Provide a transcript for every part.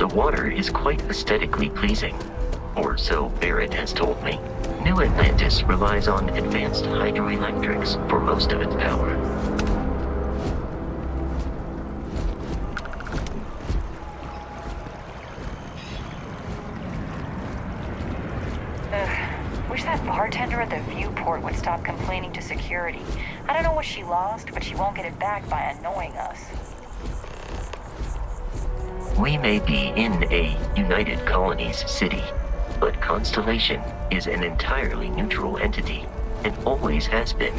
The water is quite aesthetically pleasing, or so Barrett has told me. New Atlantis relies on advanced hydroelectrics for most of its power. Wish that bartender at the viewport would stop complaining to security. I don't know what she lost, but she won't get it back by annoying us. We may be in a United Colonies city, but Constellation is an entirely neutral entity, and always has been.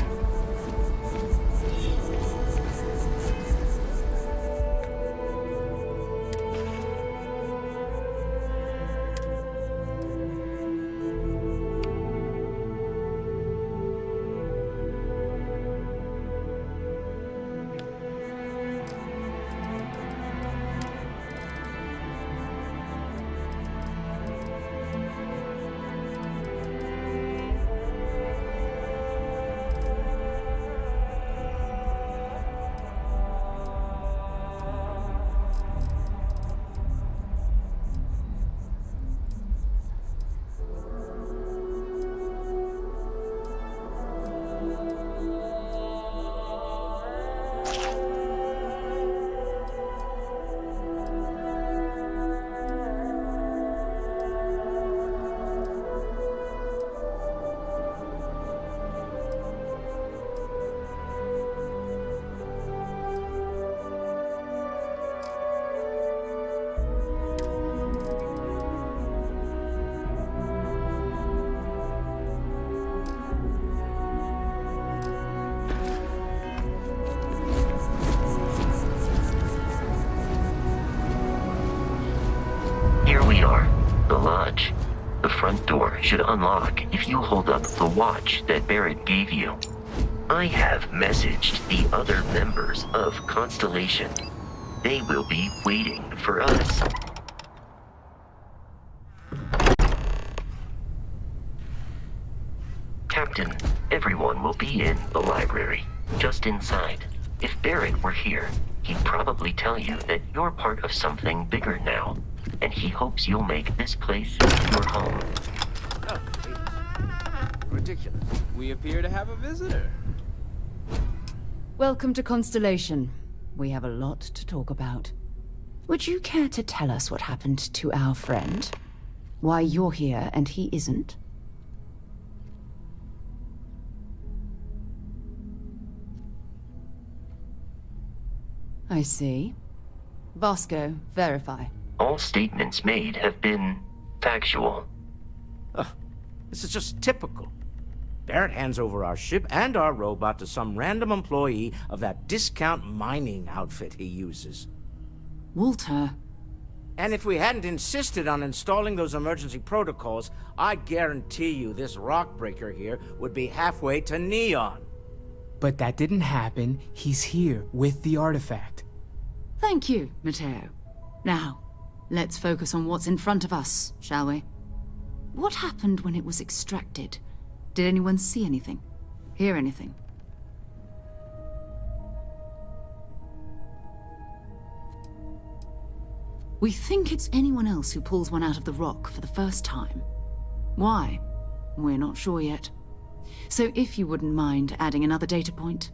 Here we are, the lodge. The front door should unlock if you hold up the watch that Barrett gave you. I have messaged the other members of Constellation. They will be waiting for us. Captain, everyone will be in the library, just inside. If Barrett were here, he'd probably tell you that you're part of something bigger now, and he hopes you'll make this place your home. Oh, ridiculous. We appear to have a visitor. Welcome to Constellation. We have a lot to talk about. Would you care to tell us what happened to our friend? Why you're here and he isn't? I see. Vasco, verify. All statements made have been factual. This is just typical. Barrett hands over our ship and our robot to some random employee of that discount mining outfit he uses. Walter. And if we hadn't insisted on installing those emergency protocols, I guarantee you this rock breaker here would be halfway to Neon. But that didn't happen. He's here with the artifact. Thank you, Matteo. Now, let's focus on what's in front of us, shall we? What happened when it was extracted? Did anyone see anything? Hear anything? We think it's anyone else who pulls one out of the rock for the first time. Why? We're not sure yet. So if you wouldn't mind adding another data point.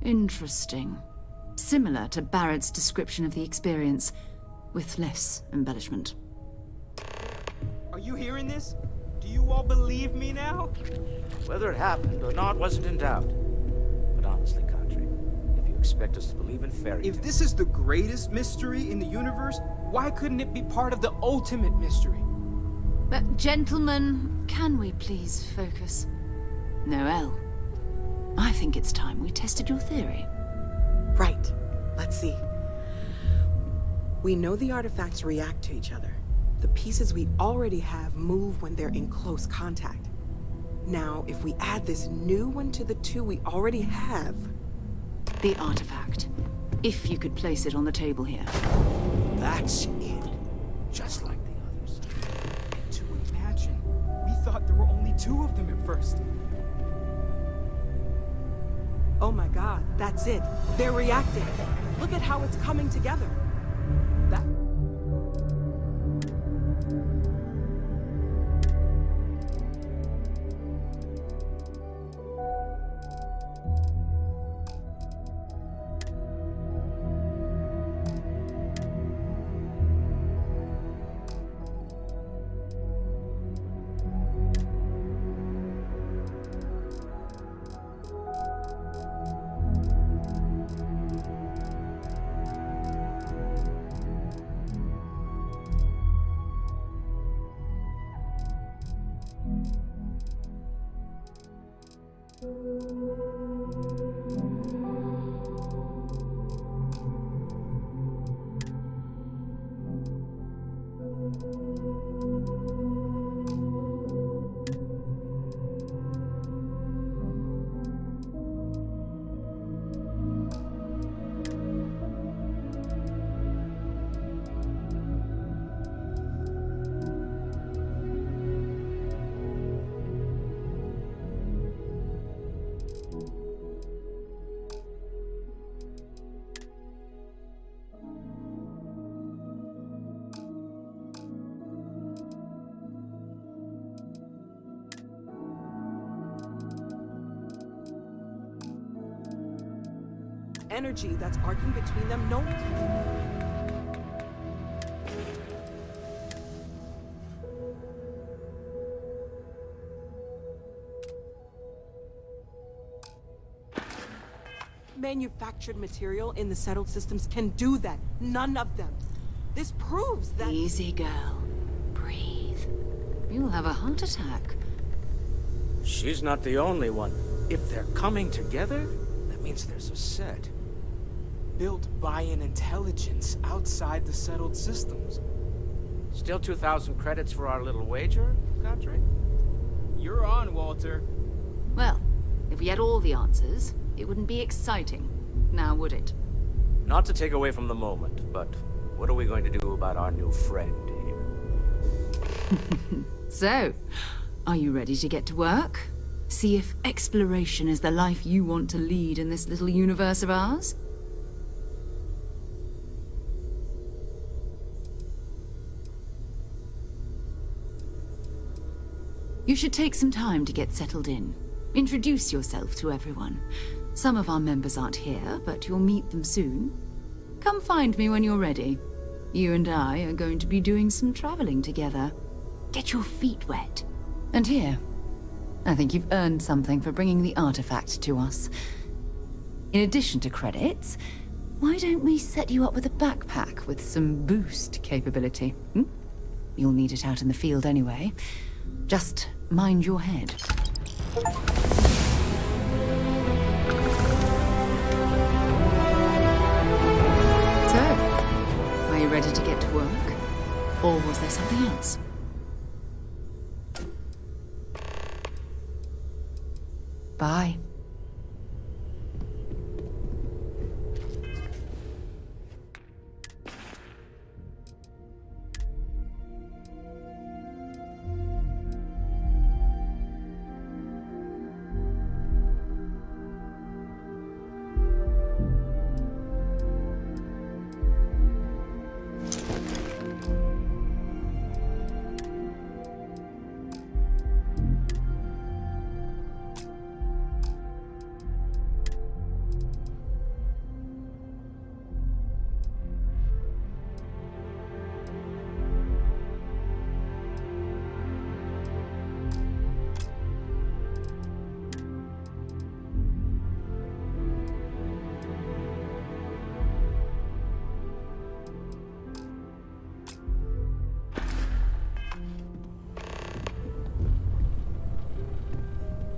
Interesting. Similar to Barrett's description of the experience, with less embellishment. Are you hearing this? Do you all believe me now? Whether it happened or not wasn't in doubt. But honestly, Country, if you expect us to believe in fairy tales... If this is the greatest mystery in the universe, why couldn't it be part of the ultimate mystery? But gentlemen, can we please focus? Noel, I think it's time we tested your theory. Right. Let's see. We know the artifacts react to each other. The pieces we already have move when they're in close contact. Now, if we add this new one to the two we already have... The artifact. If you could place it on the table here. That's it. Just like the others. To imagine. We thought there were only two of them at first. Oh my god, that's it. They're reacting. Look at how it's coming together. That... energy that's arcing between them, no... Manufactured material in the settled systems can do that. None of them. This proves that... Easy, girl. Breathe. You'll have a heart attack. She's not the only one. If they're coming together, that means there's a set. Built by an intelligence outside the settled systems. Still 2,000 credits for our little wager, Godfrey? You're on, Walter. Well, if we had all the answers, it wouldn't be exciting. Now, would it? Not to take away from the moment, but what are we going to do about our new friend here? So, are you ready to get to work? See if exploration is the life you want to lead in this little universe of ours? You should take some time to get settled in. Introduce yourself to everyone. Some of our members aren't here, but you'll meet them soon. Come find me when you're ready. You and I are going to be doing some traveling together. Get your feet wet. And here, I think you've earned something for bringing the artifact to us. In addition to credits, why don't we set you up with a backpack with some boost capability? You'll need it out in the field anyway. Just mind your head. So, are you ready to get to work? Or was there something else? Bye.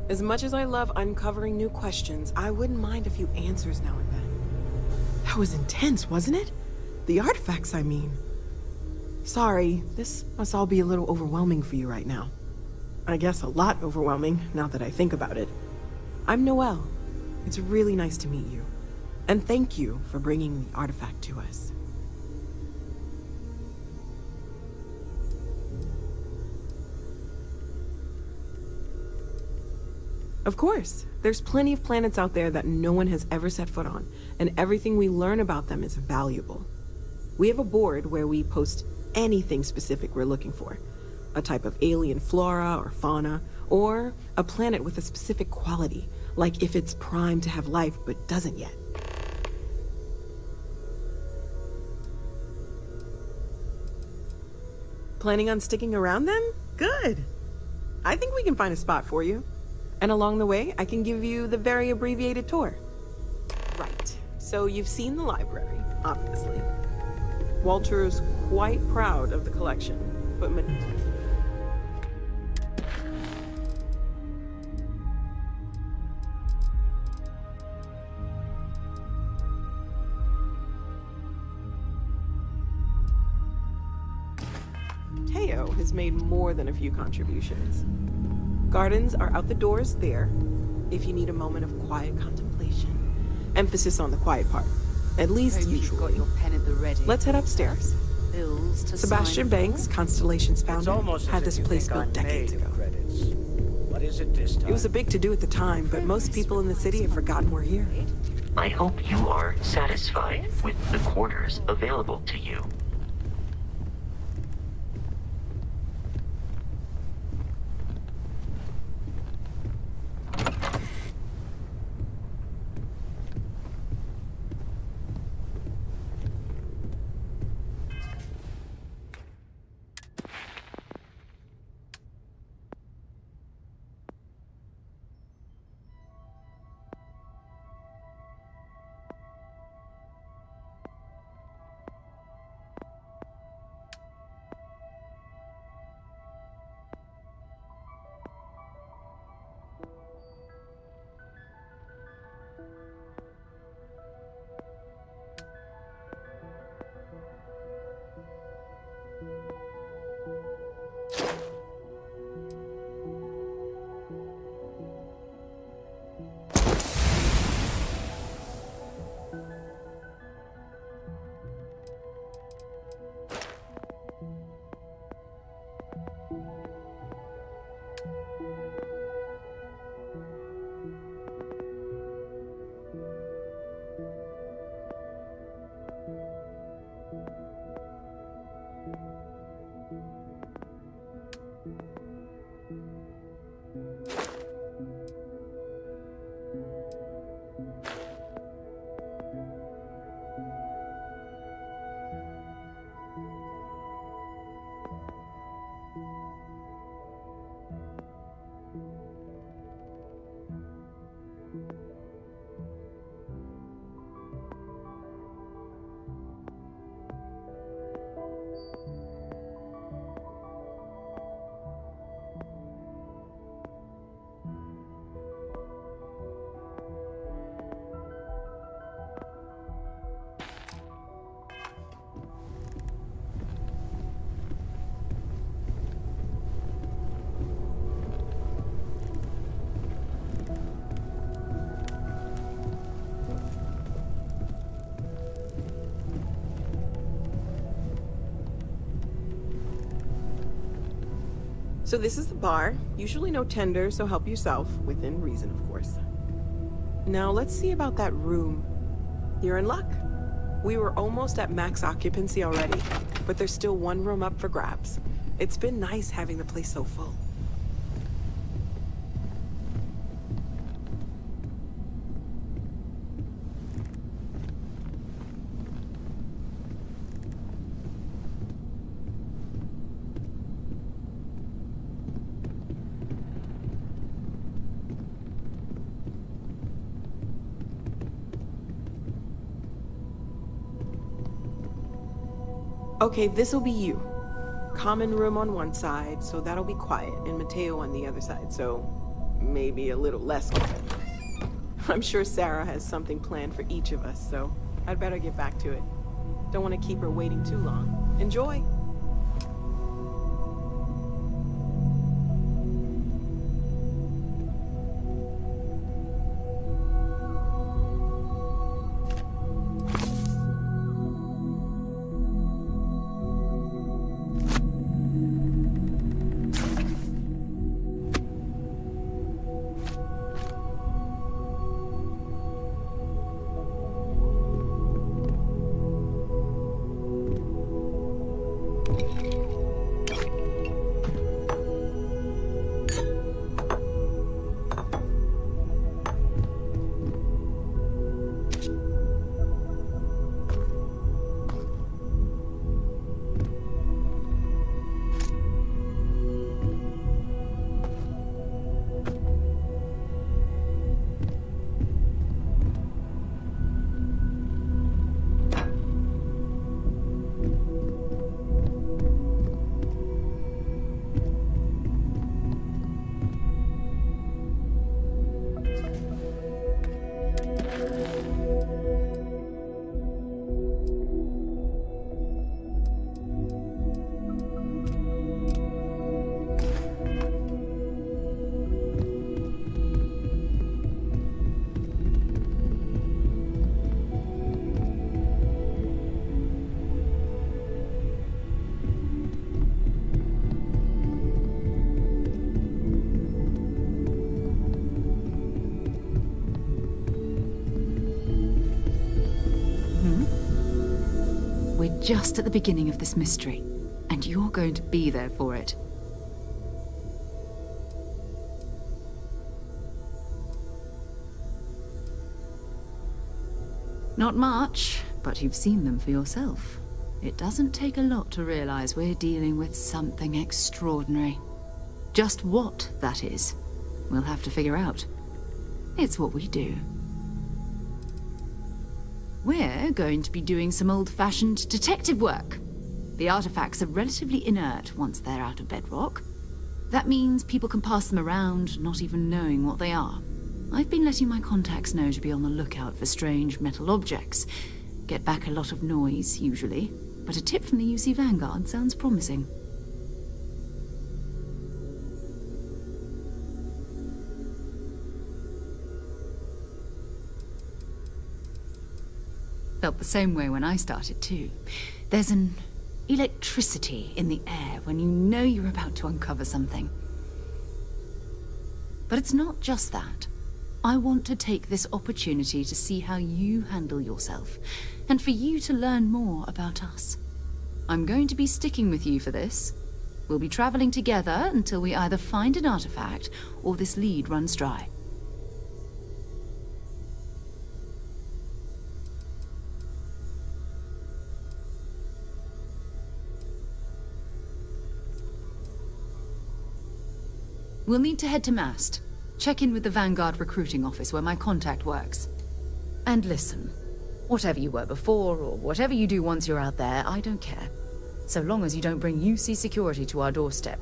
As much as I love uncovering new questions, I wouldn't mind a few answers now and then. That was intense, wasn't it? The artifacts, I mean. Sorry, this must all be a little overwhelming for you right now. I guess a lot overwhelming, now that I think about it. I'm Noelle. It's really nice to meet you. And thank you for bringing the artifact to us. Of course. There's plenty of planets out there that no one has ever set foot on, and everything we learn about them is valuable. We have a board where we post anything specific we're looking for. A type of alien flora or fauna, or a planet with a specific quality, like if it's primed to have life but doesn't yet. Planning on sticking around then? Good. I think we can find a spot for you. And along the way, I can give you the very abbreviated tour. Right. So you've seen the library, obviously. Walter's quite proud of the collection, but Mateo has made more than a few contributions. Gardens are out the doors there, if you need a moment of quiet contemplation. Emphasis on the quiet part. At least Hope you've got usually. your pen at the ready. Let's head upstairs. Bills to Sebastian sign. Banks, Constellation's It's founder, almost had as this if you place think built I'm decades made ago. of credits. What is it this time? It was a big to-do at the time, but most people in the city have forgotten we're here. I hope you are satisfied with the quarters available to you. So this is the bar. Usually no tender, so help yourself, within reason, of course. Now let's see about that room. You're in luck. We were almost at max occupancy already, but there's still one room up for grabs. It's been nice having the place so full. Okay, this'll be you. Common room on one side, so that'll be quiet, and Mateo on the other side, so maybe a little less quiet. I'm sure Sarah has something planned for each of us, so I'd better get back to it. Don't want to keep her waiting too long. Enjoy! We're just at the beginning of this mystery, and you're going to be there for it. Not much, but you've seen them for yourself. It doesn't take a lot to realize we're dealing with something extraordinary. Just what that is, we'll have to figure out. It's what we do. We're going to be doing some old-fashioned detective work. The artifacts are relatively inert once they're out of bedrock. That means people can pass them around, not even knowing what they are. I've been letting my contacts know to be on the lookout for strange metal objects. Get back a lot of noise, usually, but a tip from the UC Vanguard sounds promising. Felt the same way when I started, too. There's an electricity in the air when you know you're about to uncover something. But it's not just that. I want to take this opportunity to see how you handle yourself, and for you to learn more about us. I'm going to be sticking with you for this. We'll be traveling together until we either find an artifact or this lead runs dry. We'll need to head to Mast. Check in with the Vanguard recruiting office where my contact works. And listen, whatever you were before, or whatever you do once you're out there, I don't care. So long as you don't bring UC security to our doorstep.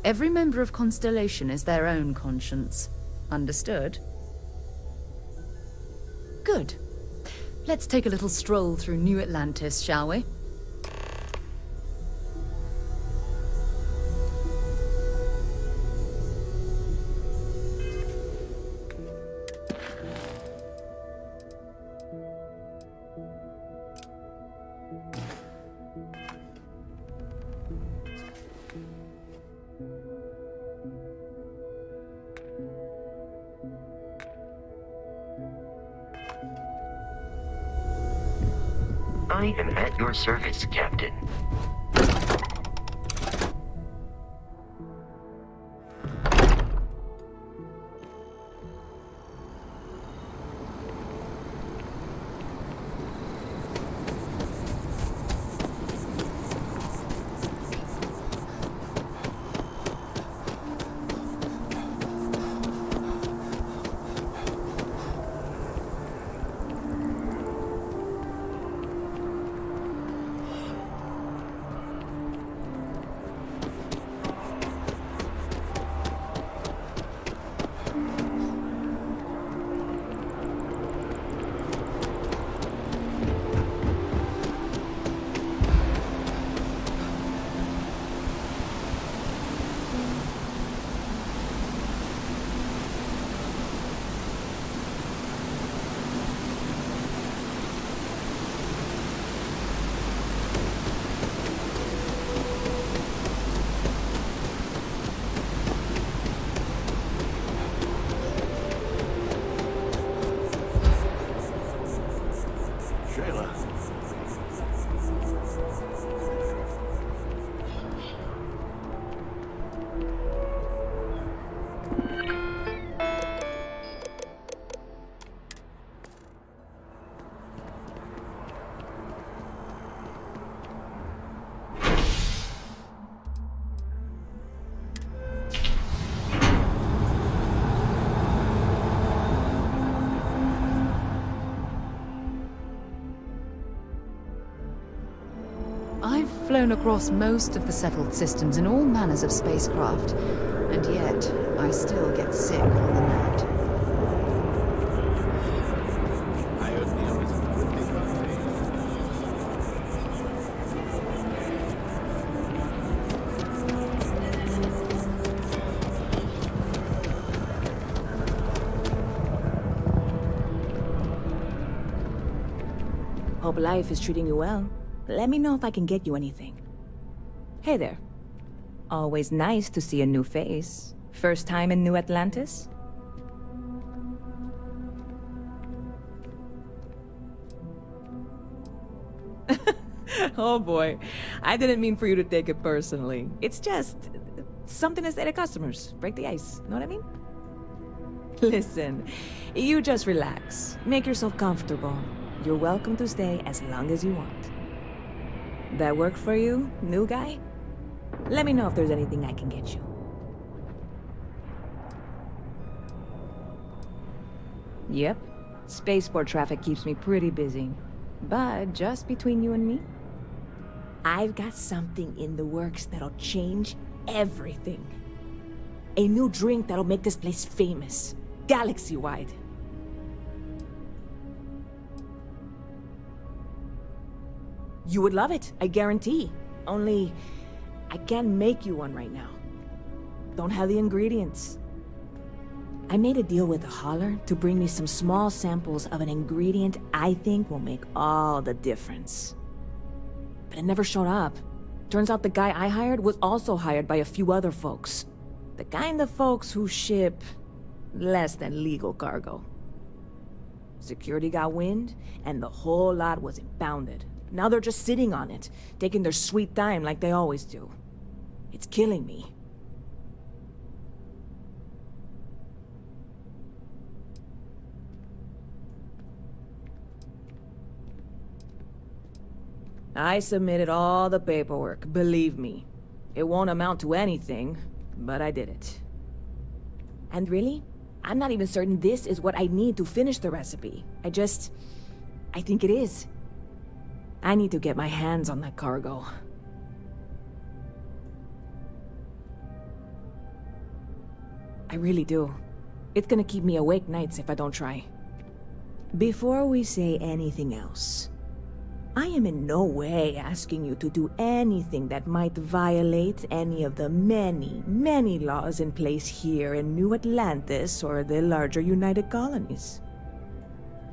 Every member of Constellation is their own conscience. Understood? Good. Let's take a little stroll through New Atlantis, shall we? I am at your service, Captain. I've flown across most of the settled systems in all manners of spacecraft, and yet I still get sick on the night. Hope life is treating you well. Let me know if I can get you anything. Hey there. Always nice to see a new face. First time in New Atlantis? Oh boy. I didn't mean for you to take it personally. It's just something to say to customers. Break the ice. Know what I mean? Listen, you just relax. Make yourself comfortable. You're welcome to stay as long as you want. That work for you, new guy? Let me know if there's anything I can get you. Yep. Spaceport traffic keeps me pretty busy. But just between you and me, I've got something in the works that'll change everything. A new drink that'll make this place famous, galaxy-wide. You would love it, I guarantee. Only, I can't make you one right now. Don't have the ingredients. I made a deal with the hauler to bring me some small samples of an ingredient I think will make all the difference. But it never showed up. Turns out the guy I hired was also hired by a few other folks. The kind of folks who ship less than legal cargo. Security got wind, and the whole lot was impounded. Now they're just sitting on it, taking their sweet time like they always do. It's killing me. I submitted all the paperwork, believe me. It won't amount to anything, but I did it. And really, I'm not even certain this is what I need to finish the recipe. I think it is. I need to get my hands on that cargo. I really do. It's gonna keep me awake nights if I don't try. Before we say anything else, I am in no way asking you to do anything that might violate any of the many, many laws in place here in New Atlantis or the larger United Colonies.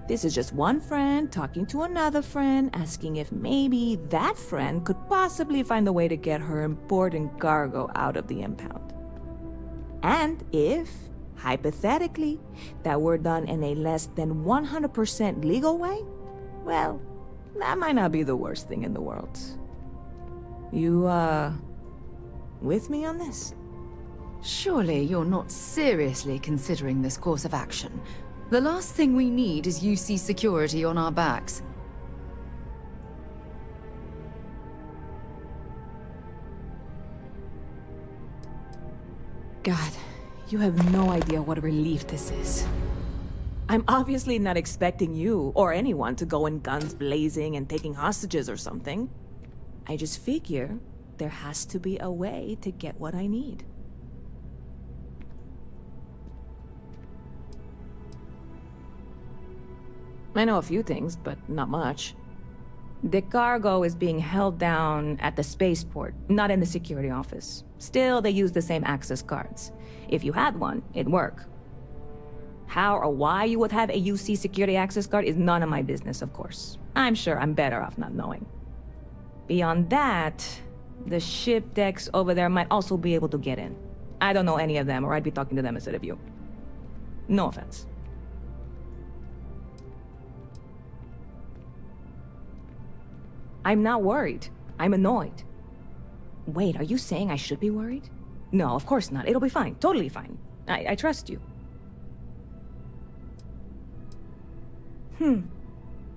This is just one friend talking to another friend, asking if maybe that friend could possibly find a way to get her important cargo out of the impound. And if, hypothetically, that were done in a less than 100% legal way, well, that might not be the worst thing in the world. You, with me on this? Surely you're not seriously considering this course of action. The last thing we need is UC security on our backs. God, you have no idea what a relief this is. I'm obviously not expecting you or anyone to go in guns blazing and taking hostages or something. I just figure there has to be a way to get what I need. I know a few things, but not much. The cargo is being held down at the spaceport, not in the security office. Still, they use the same access cards. If you had one, it'd work. How or why you would have a UC security access card is none of my business, of course. I'm sure I'm better off not knowing. Beyond that, the ship decks over there might also be able to get in. I don't know any of them, or I'd be talking to them instead of you. No offense. I'm not worried. I'm annoyed. Wait, are you saying I should be worried? No, of course not. It'll be fine. Totally fine. I trust you.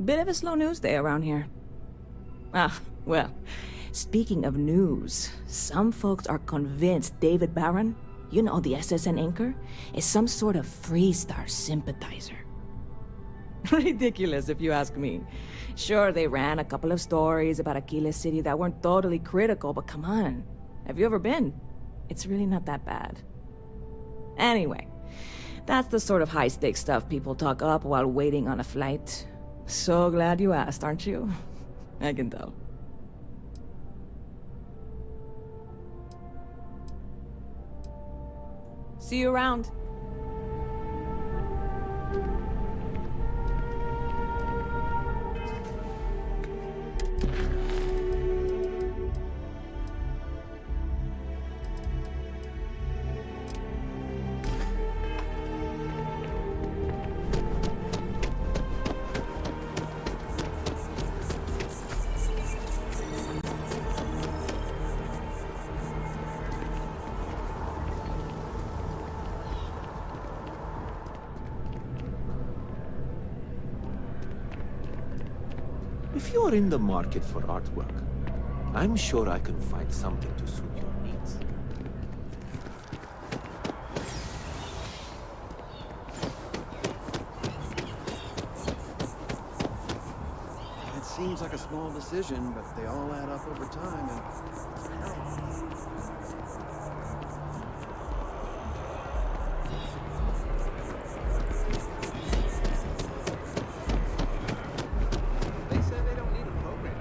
Bit of a slow news day around here. Well, speaking of news, some folks are convinced David Barron, you know, the SSN anchor, is some sort of Freestar sympathizer. Ridiculous, if you ask me. Sure, they ran a couple of stories about Aquila City that weren't totally critical, but come on. Have you ever been? It's really not that bad. Anyway, that's the sort of high-stakes stuff people talk up while waiting on a flight. So glad you asked, aren't you? I can tell. See you around. If you're in the market for artwork, I'm sure I can find something to suit your needs. It seems like a small decision, but they all add up over time and... They said they don't need a program.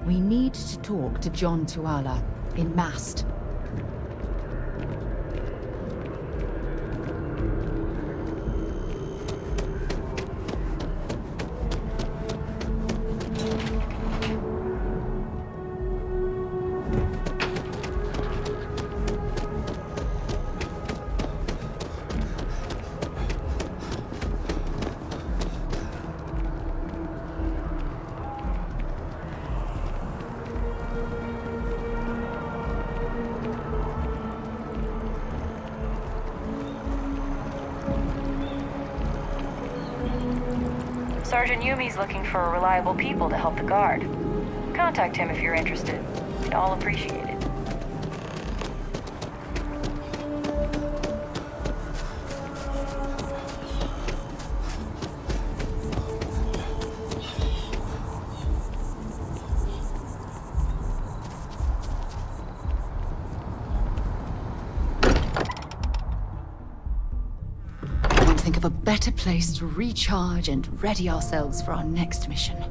We need to talk to John Tuala in Mast. Sergeant Yumi's looking for reliable people to help the guard. Contact him if you're interested. We'd all appreciate it. Think of a better place to recharge and ready ourselves for our next mission.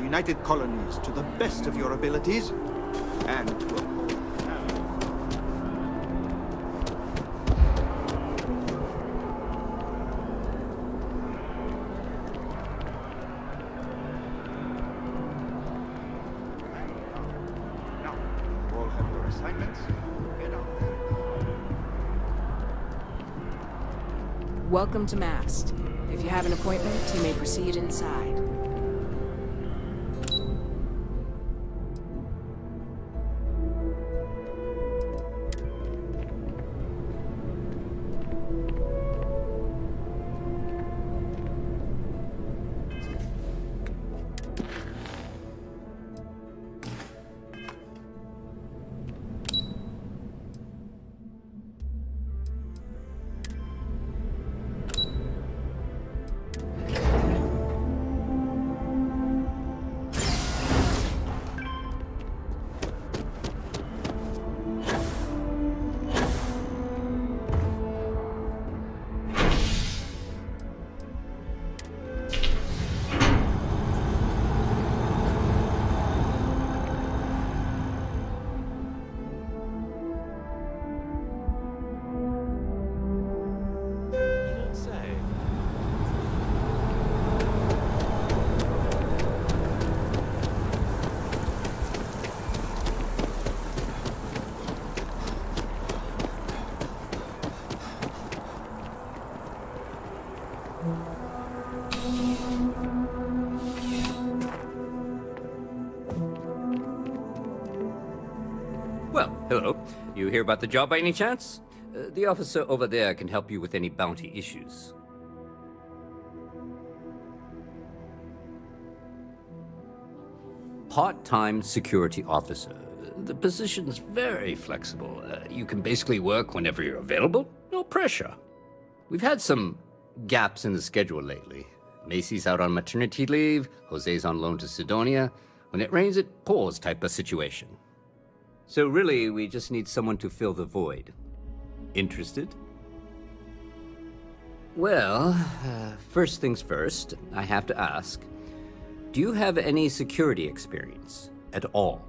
United Colonies to the best of your abilities, and to all have your assignments. Get out there. Welcome to Mast. If you have an appointment, you may proceed inside. Well, hello. You hear about the job by any chance? The officer over there can help you with any bounty issues. Part-time security officer. The position's very flexible. You can basically work whenever you're available. No pressure. We've had some gaps in the schedule lately. Macy's out on maternity leave, Jose's on loan to Sidonia. When it rains, it pours type of situation. So really, we just need someone to fill the void. Interested? Well, first things first, I have to ask, do you have any security experience at all?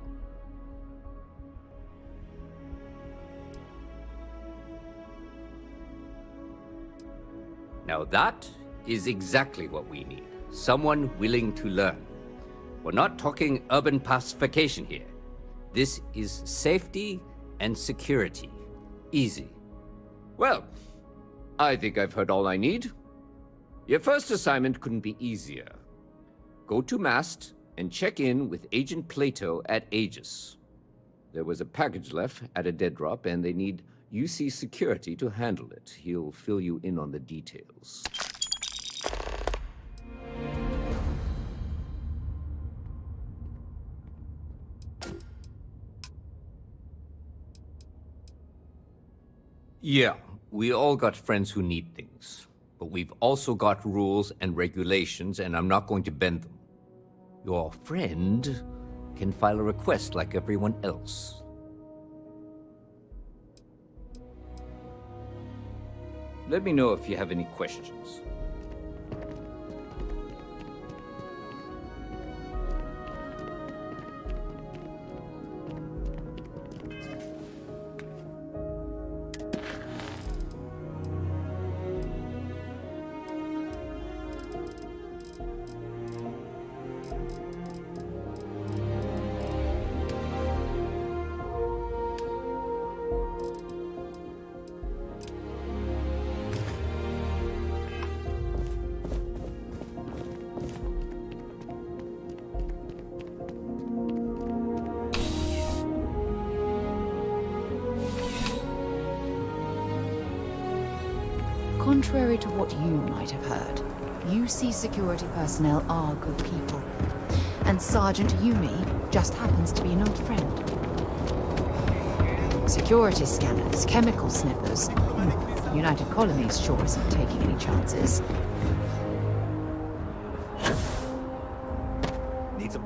Now that is exactly what we need. Someone willing to learn. We're not talking urban pacification here. This is safety and security. Easy. Well, I think I've heard all I need. Your first assignment couldn't be easier. Go to Mast and check in with Agent Plato at Aegis. There was a package left at a dead drop, and they need UC security to handle it. He'll fill you in on the details. Yeah, we all got friends who need things. But we've also got rules and regulations, and I'm not going to bend them. Your friend can file a request like everyone else. Let me know if you have any questions. Contrary to what you might have heard, UC security personnel are good people. And Sergeant Yumi just happens to be an old friend. Security scanners, chemical sniffers. United Colonies sure isn't taking any chances. Need some.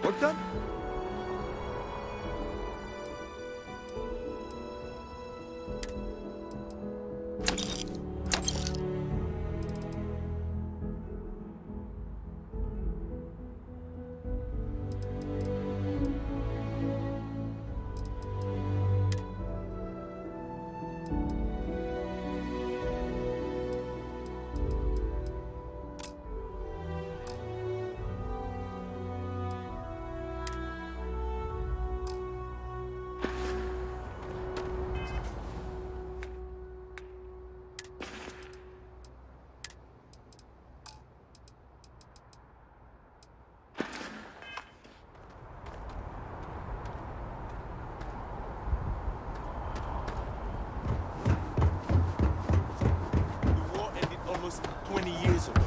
Work done? The war ended almost 20 years ago.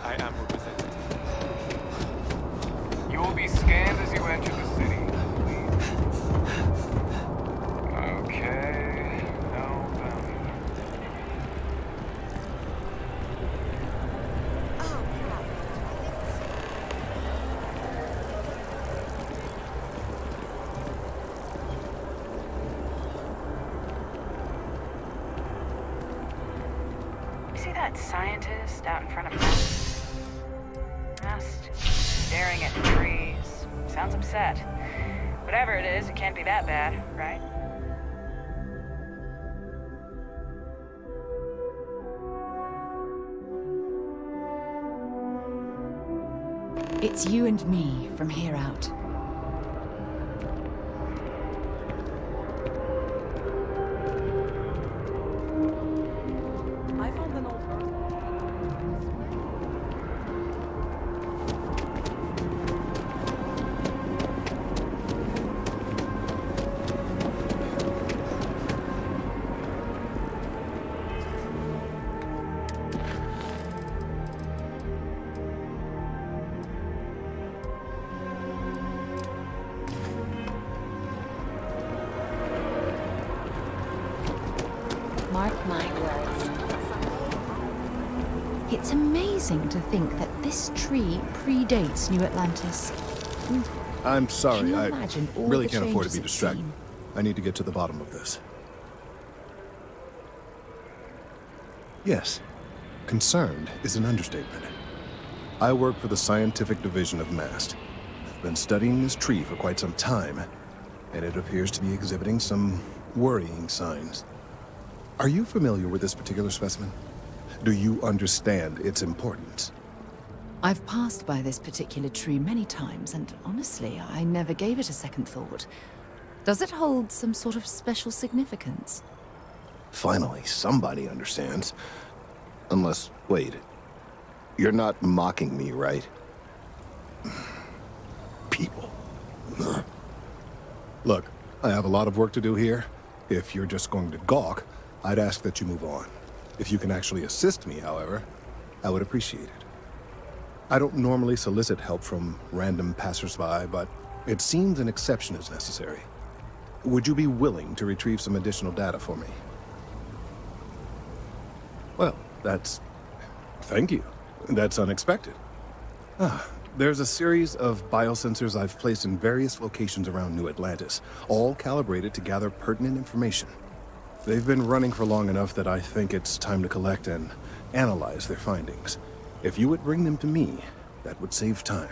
I am representative. You will be scanned as you enter the city. Okay. No bounty. You see that scientist out in front of us? Just staring at the trees. Sounds upset. Whatever it is, it can't be that bad, right? It's you and me from here out. I found an old Mark my words. It's amazing to think that this tree predates New Atlantis. I'm sorry, Can you I imagine all really the can't afford to changes be it's distracted. seen? I need to get to the bottom of this. Yes, concerned is an understatement. I work for the scientific division of MAST. I've been studying this tree for quite some time, and it appears to be exhibiting some worrying signs. Are you familiar with this particular specimen? Do you understand its importance? I've passed by this particular tree many times, and honestly, I never gave it a second thought. Does it hold some sort of special significance? Finally, somebody understands. Unless, wait, you're not mocking me, right? People. Look, I have a lot of work to do here. If you're just going to gawk, I'd ask that you move on. If you can actually assist me, however, I would appreciate it. I don't normally solicit help from random passersby, but it seems an exception is necessary. Would you be willing to retrieve some additional data for me? Well, thank you. That's unexpected. There's a series of biosensors I've placed in various locations around New Atlantis, all calibrated to gather pertinent information. They've been running for long enough that I think it's time to collect and analyze their findings. If you would bring them to me, that would save time.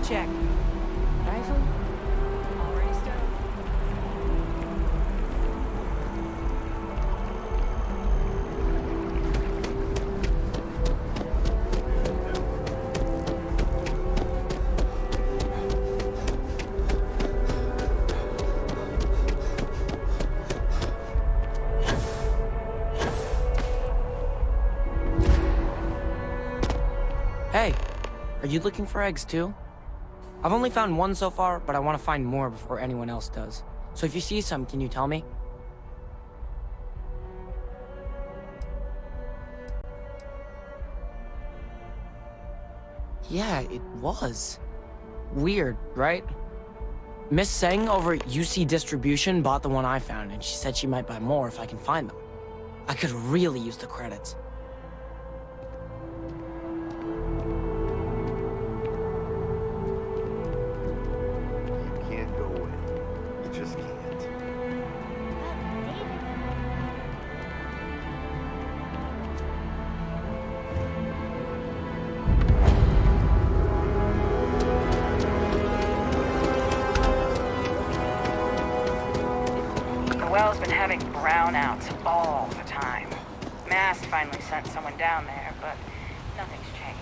check. Rifle? Already stowed. Hey, are you looking for eggs too? I've only found one so far, but I want to find more before anyone else does. So if you see some, can you tell me? Yeah, it was. Weird, right? Miss Seng over at UC Distribution bought the one I found, and she said she might buy more if I can find them. I could really use the credits. You can't go in. You just can't. The well's been having brownouts all the time. Mast finally sent someone down there, but nothing's changed.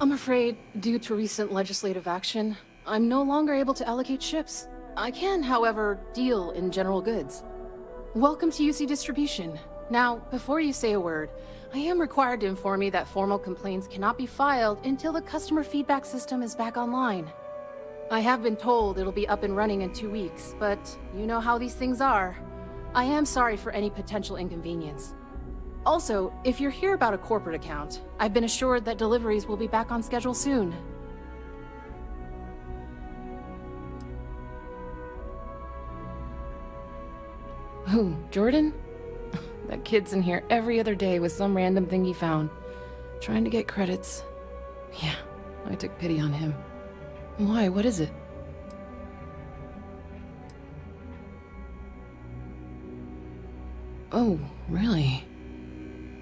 I'm afraid, due to recent legislative action, I'm no longer able to allocate ships. I can, however, deal in general goods. Welcome to UC Distribution. Now, before you say a word, I am required to inform you that formal complaints cannot be filed until the customer feedback system is back online. I have been told it'll be up and running in 2 weeks, but you know how these things are. I am sorry for any potential inconvenience. Also, if you're here about a corporate account, I've been assured that deliveries will be back on schedule soon. Who, Jordan? That kid's in here every other day with some random thing he found, trying to get credits. Yeah, I took pity on him. Why, what is it? Oh, really?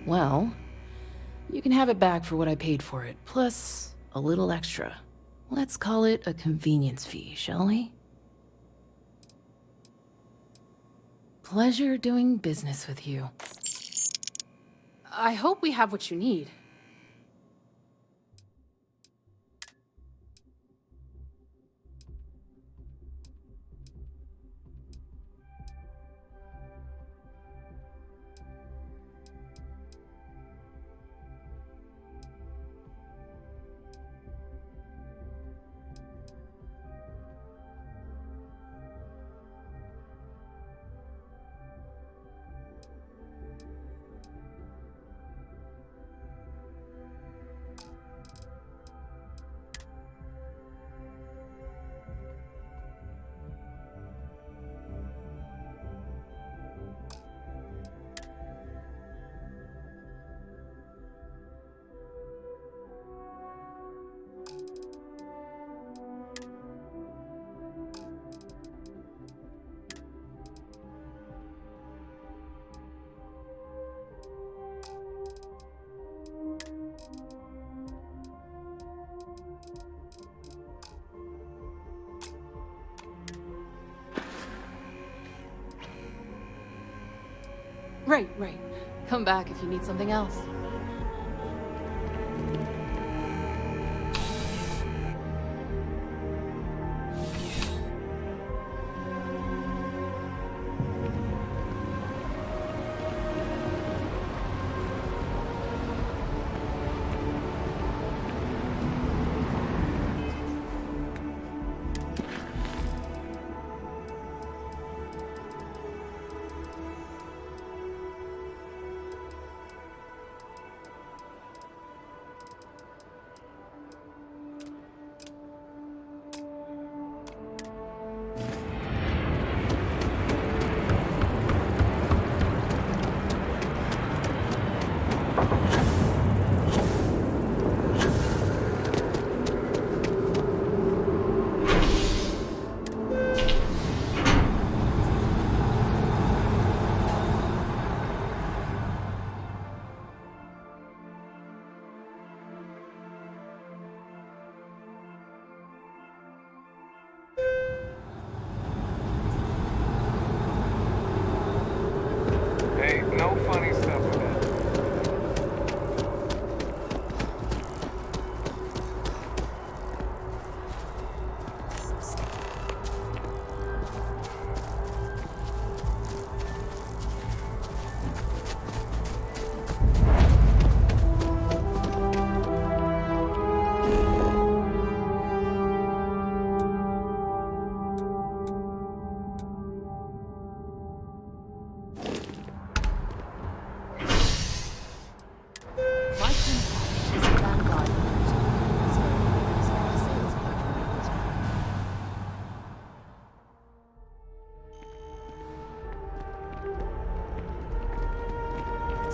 Well, you can have it back for what I paid for it, plus a little extra. Let's call it a convenience fee, shall we? Pleasure doing business with you. I hope we have what you need. Right. Come back if you need something else.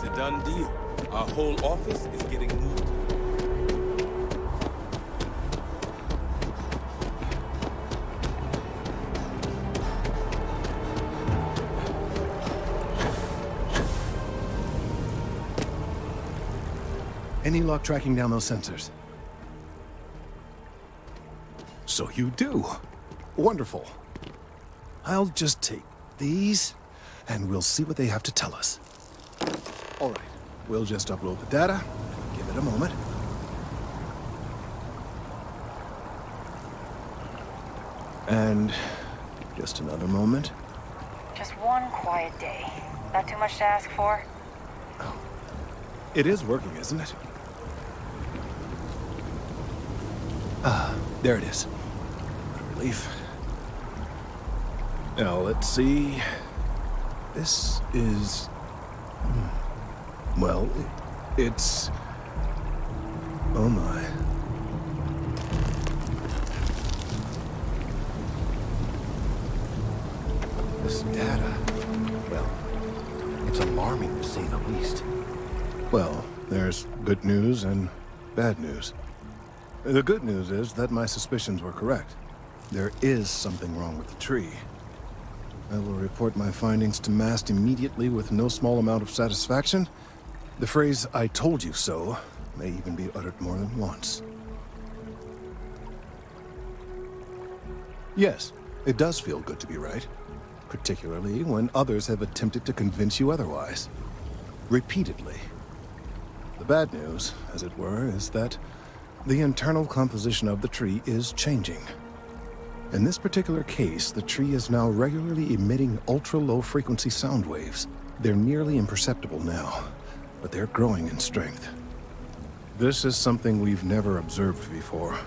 It's a done deal. Our whole office is getting moved. Any luck tracking down those sensors? So you do. Wonderful. I'll just take these, and we'll see what they have to tell us. All right, we'll just upload the data. Give it a moment. And just another moment. Just one quiet day. Not too much to ask for? It is working, isn't it? Ah, there it is. What a relief. Now, let's see. This is... Well, it's... Oh my. This data... Well, it's alarming to say the least. Well, there's good news and bad news. The good news is that my suspicions were correct. There is something wrong with the tree. I will report my findings to Mast immediately with no small amount of satisfaction. The phrase, "I told you so," may even be uttered more than once. Yes, it does feel good to be right, particularly when others have attempted to convince you otherwise. Repeatedly. The bad news, as it were, is that the internal composition of the tree is changing. In this particular case, the tree is now regularly emitting ultra-low frequency sound waves. They're nearly imperceptible now, but they're growing in strength. This is something we've never observed before.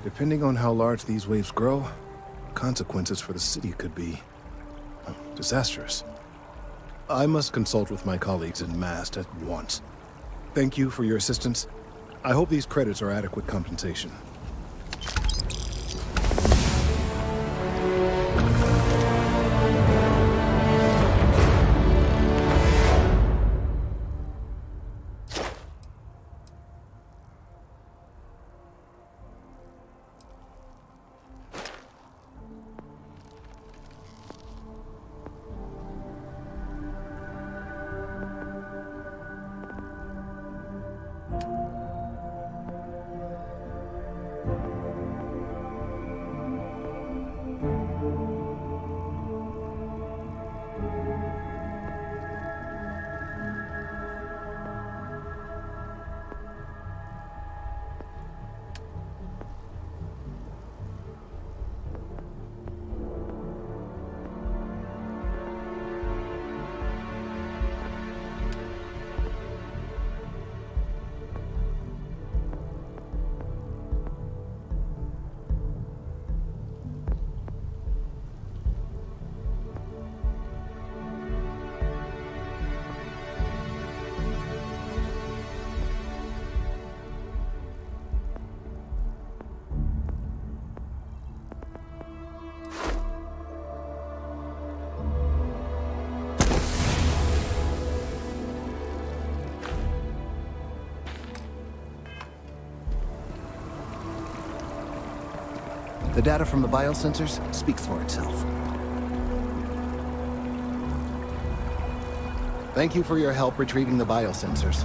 Depending on how large these waves grow, consequences for the city could be disastrous. I must consult with my colleagues in Mast at once. Thank you for your assistance. I hope these credits are adequate compensation. The data from the biosensors speaks for itself. Thank you for your help retrieving the biosensors.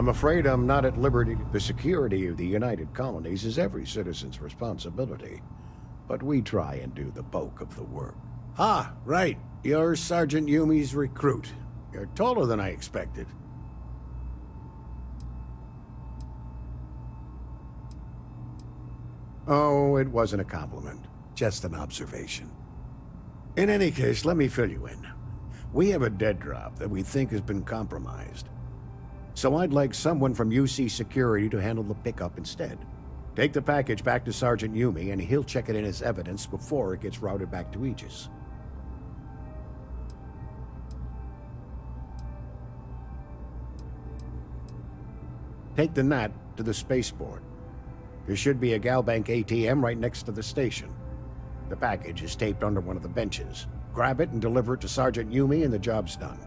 I'm afraid I'm not at liberty. The security of the United Colonies is every citizen's responsibility. But we try and do the bulk of the work. Ah, right. You're Sergeant Yumi's recruit. You're taller than I expected. Oh, it wasn't a compliment. Just an observation. In any case, let me fill you in. We have a dead drop that we think has been compromised. So I'd like someone from UC Security to handle the pickup instead. Take the package back to Sergeant Yumi, and he'll check it in as evidence before it gets routed back to Aegis. Take the Nat to the spaceport. There should be a Galbank ATM right next to the station. The package is taped under one of the benches. Grab it and deliver it to Sergeant Yumi, and the job's done.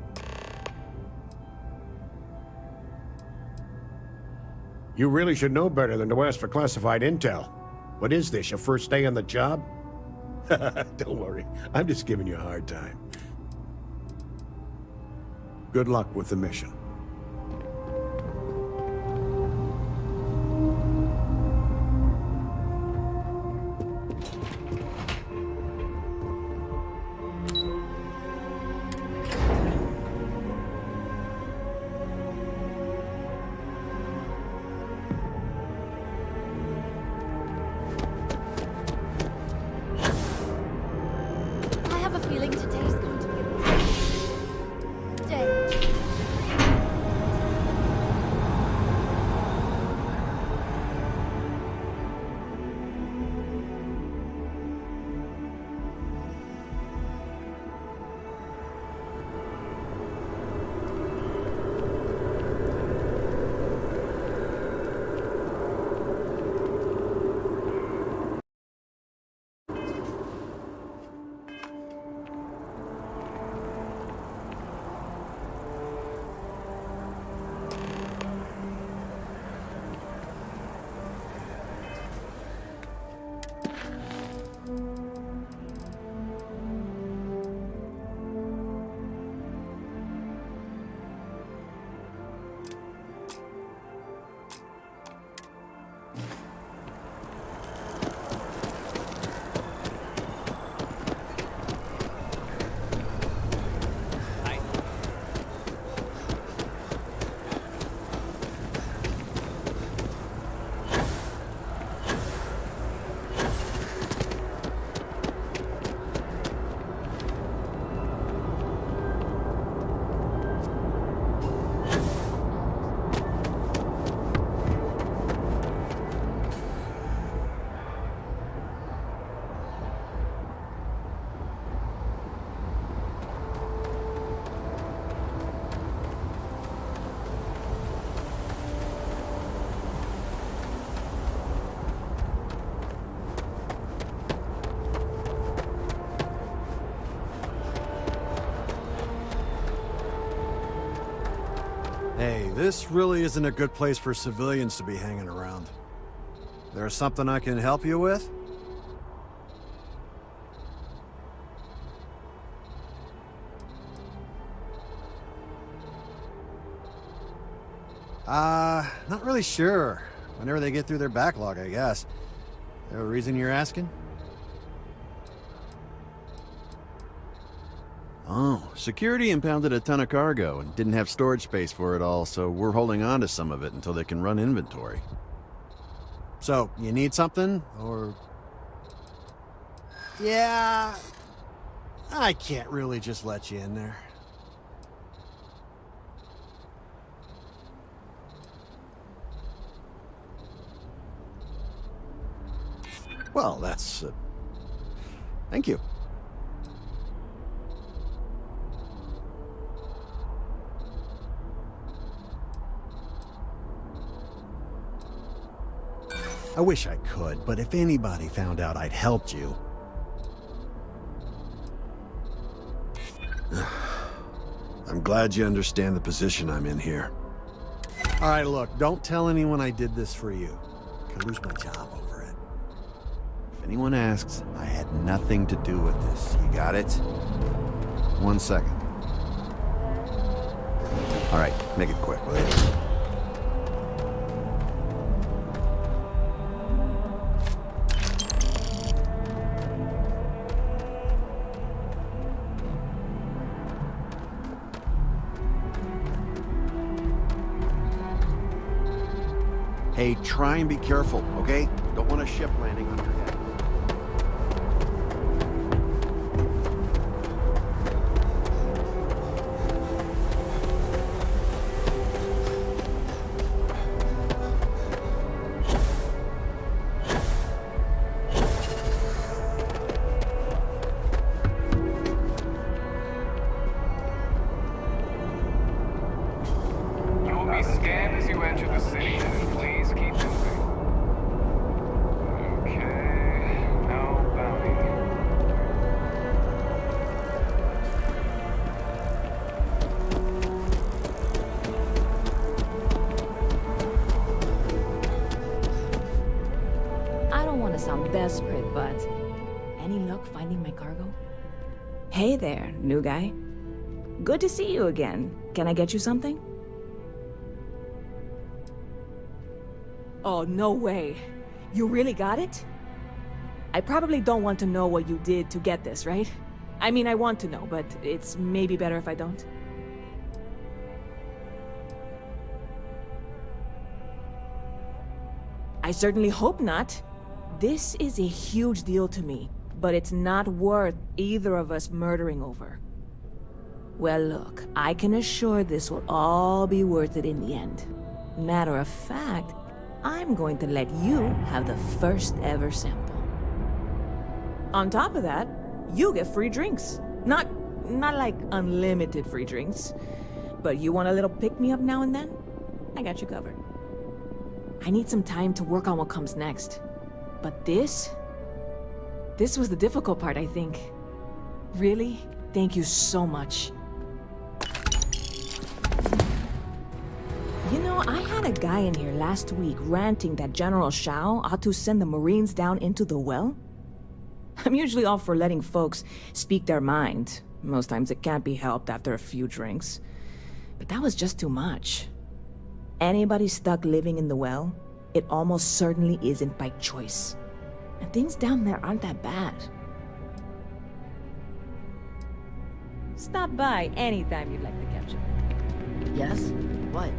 You really should know better than to ask for classified intel. What is this, your first day on the job? Don't worry, I'm just giving you a hard time. Good luck with the mission. I have a feeling today's going to be a day. Hey, this really isn't a good place for civilians to be hanging around. There's something I can help you with? Not really sure. Whenever they get through their backlog, I guess. Is there a reason you're asking? Oh, security impounded a ton of cargo and didn't have storage space for it all, so we're holding on to some of it until they can run inventory. So, you need something, or... Yeah... I can't really just let you in there. Well, that's... Thank you. I wish I could, but if anybody found out I'd helped you... I'm glad you understand the position I'm in here. All right, look, don't tell anyone I did this for you. I could lose my job over it. If anyone asks, I had nothing to do with this. You got it? 1 second. All right, make it quick, will you? Hey, try and be careful, okay? Don't want a ship landing on your head. You will be scanned as you enter the city. Please keep moving. Okay, no bounty. I don't want to sound desperate, but any luck finding my cargo? Hey there, new guy. Good to see you again. Can I get you something? Oh, no way. You really got it? I probably don't want to know what you did to get this, right? I mean, I want to know, but it's maybe better if I don't. I certainly hope not. This is a huge deal to me, but it's not worth either of us murdering over. Well, look, I can assure this will all be worth it in the end. Matter of fact, I'm going to let you have the first ever sample. On top of that, you get free drinks. Not like unlimited free drinks, but you want a little pick-me-up now and then? I got you covered. I need some time to work on what comes next. But this was the difficult part, I think. Really, thank you so much. You know, I had a guy in here last week ranting that General Shao ought to send the Marines down into the well. I'm usually all for letting folks speak their mind. Most times it can't be helped after a few drinks. But that was just too much. Anybody stuck living in the well, it almost certainly isn't by choice. And things down there aren't that bad. Stop by anytime you'd like to catch up. Yes? What?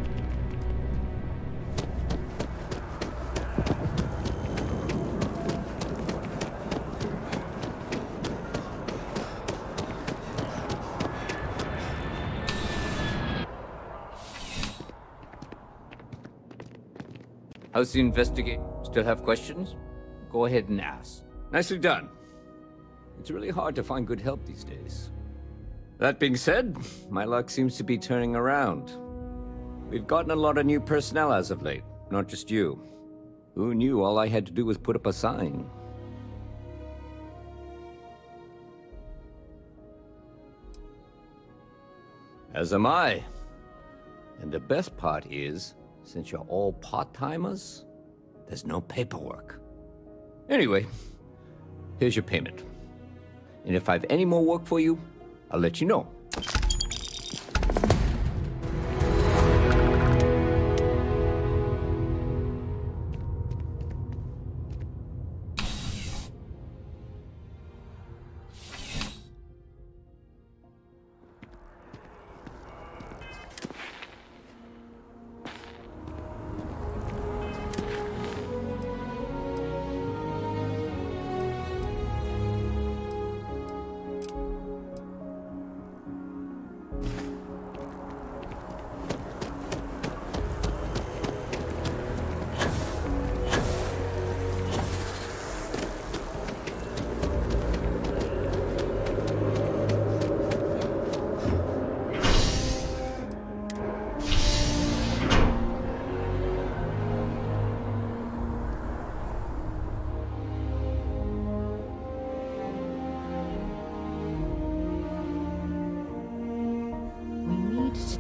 How's the investigation? Still have questions? Go ahead and ask. Nicely done. It's really hard to find good help these days. That being said, my luck seems to be turning around. We've gotten a lot of new personnel as of late, not just you. Who knew all I had to do was put up a sign? As am I. And the best part is, since you're all part-timers, there's no paperwork. Anyway, here's your payment. And if I have any more work for you, I'll let you know.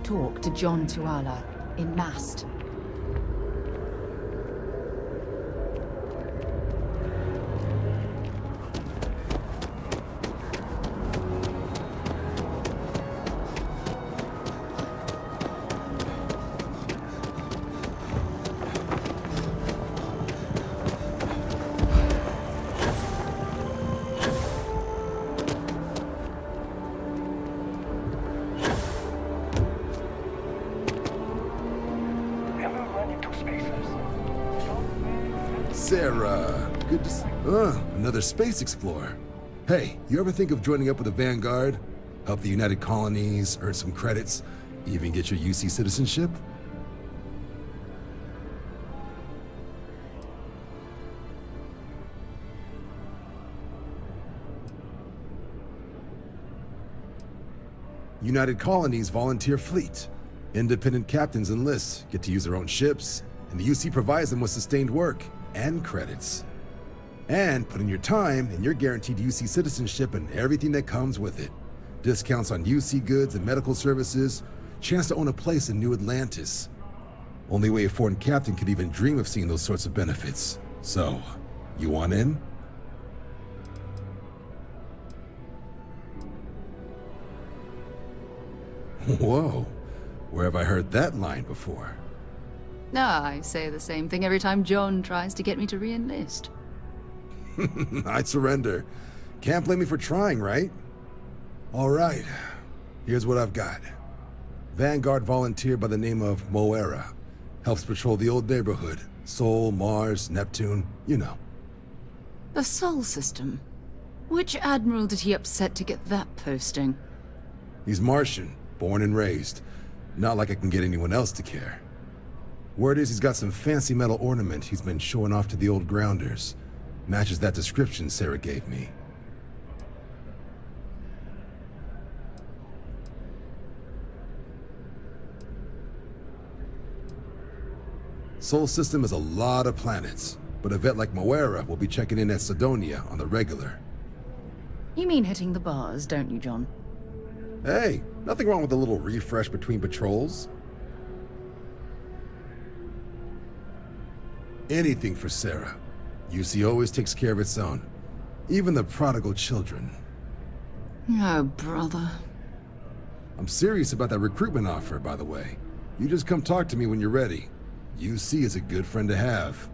Talk to John Tuala in Mast. Good to another space explorer. Hey, you ever think of joining up with the Vanguard? Help the United Colonies, earn some credits, even get your UC citizenship? United Colonies volunteer fleet. Independent captains enlist, get to use their own ships, and the UC provides them with sustained work and credits. And put in your time, and you're guaranteed UC citizenship and everything that comes with it. Discounts on UC goods and medical services, chance to own a place in New Atlantis. Only way a foreign captain could even dream of seeing those sorts of benefits. So, you want in? Whoa, where have I heard that line before? I say the same thing every time John tries to get me to re-enlist. I surrender. Can't blame me for trying, right? All right, here's what I've got. Vanguard volunteer by the name of Moera. Helps patrol the old neighborhood. Sol, Mars, Neptune, you know. The Sol system? Which admiral did he upset to get that posting? He's Martian, born and raised. Not like I can get anyone else to care. Word is he's got some fancy metal ornament he's been showing off to the old grounders. Matches that description Sarah gave me. Sol system is a lot of planets, but a vet like Moera will be checking in at Sidonia on the regular. You mean hitting the bars, don't you, John? Hey, nothing wrong with a little refresh between patrols. Anything for Sarah. UC always takes care of its own. Even the prodigal children. Oh, brother. I'm serious about that recruitment offer, by the way. You just come talk to me when you're ready. UC is a good friend to have.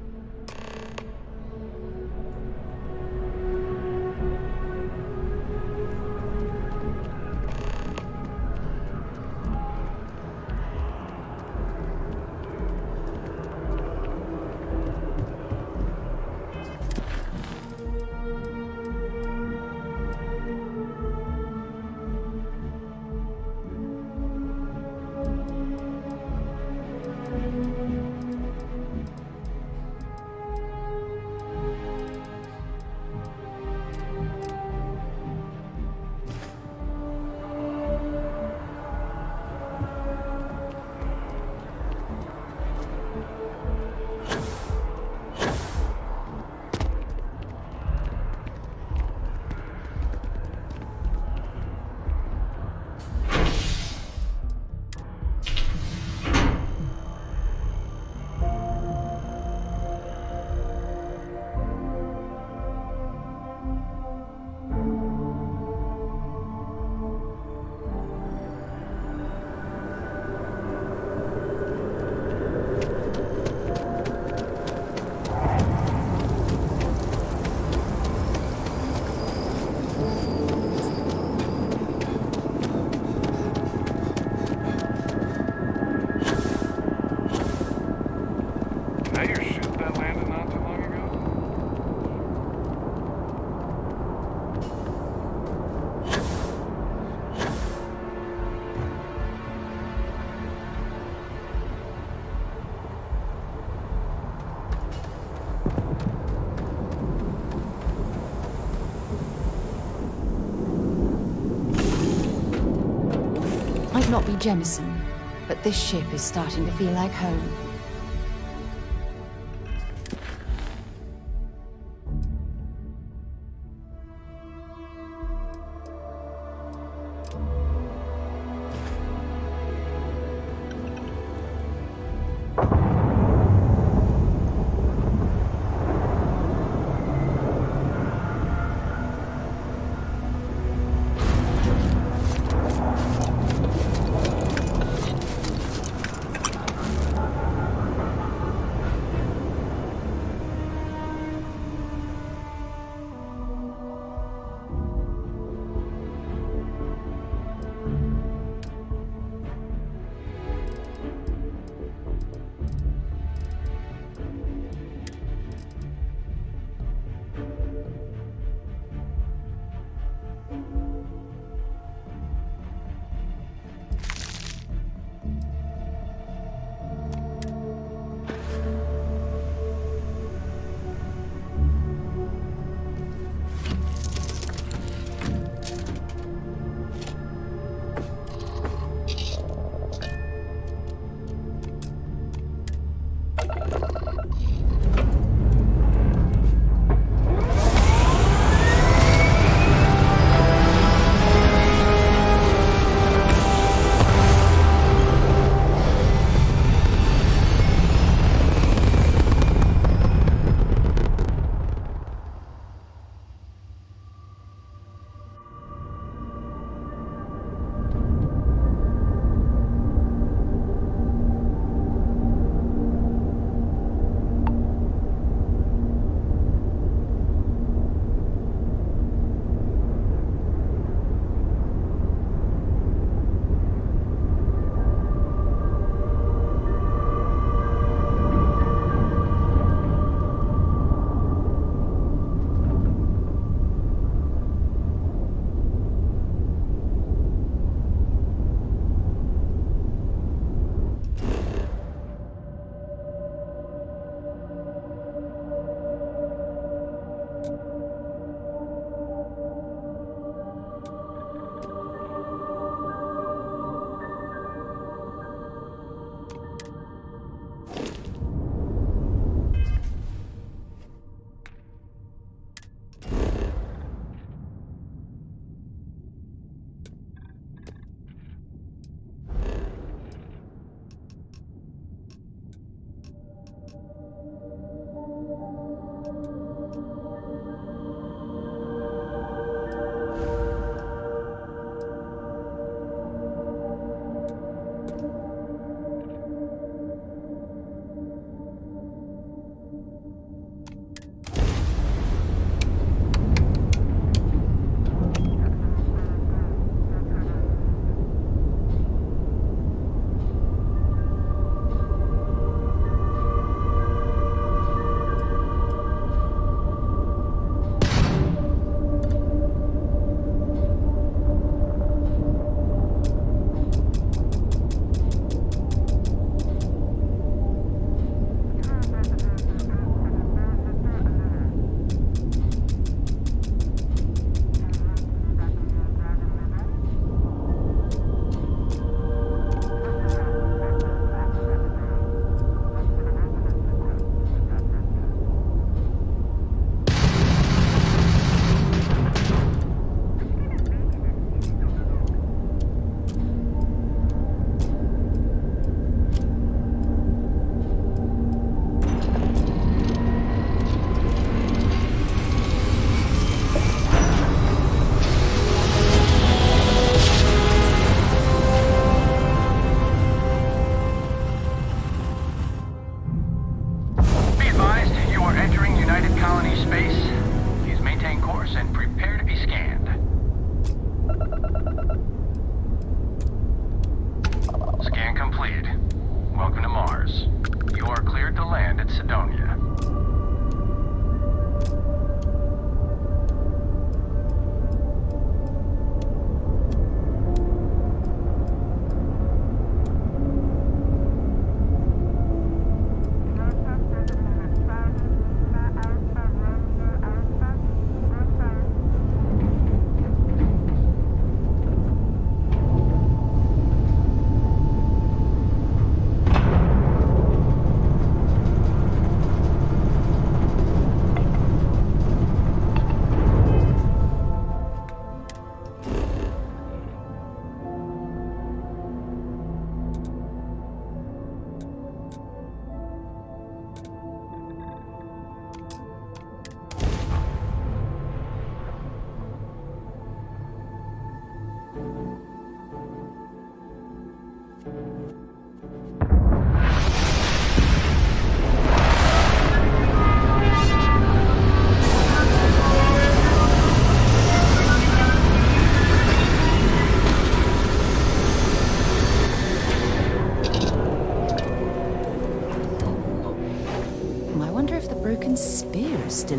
Might not be Jemison, but this ship is starting to feel like home.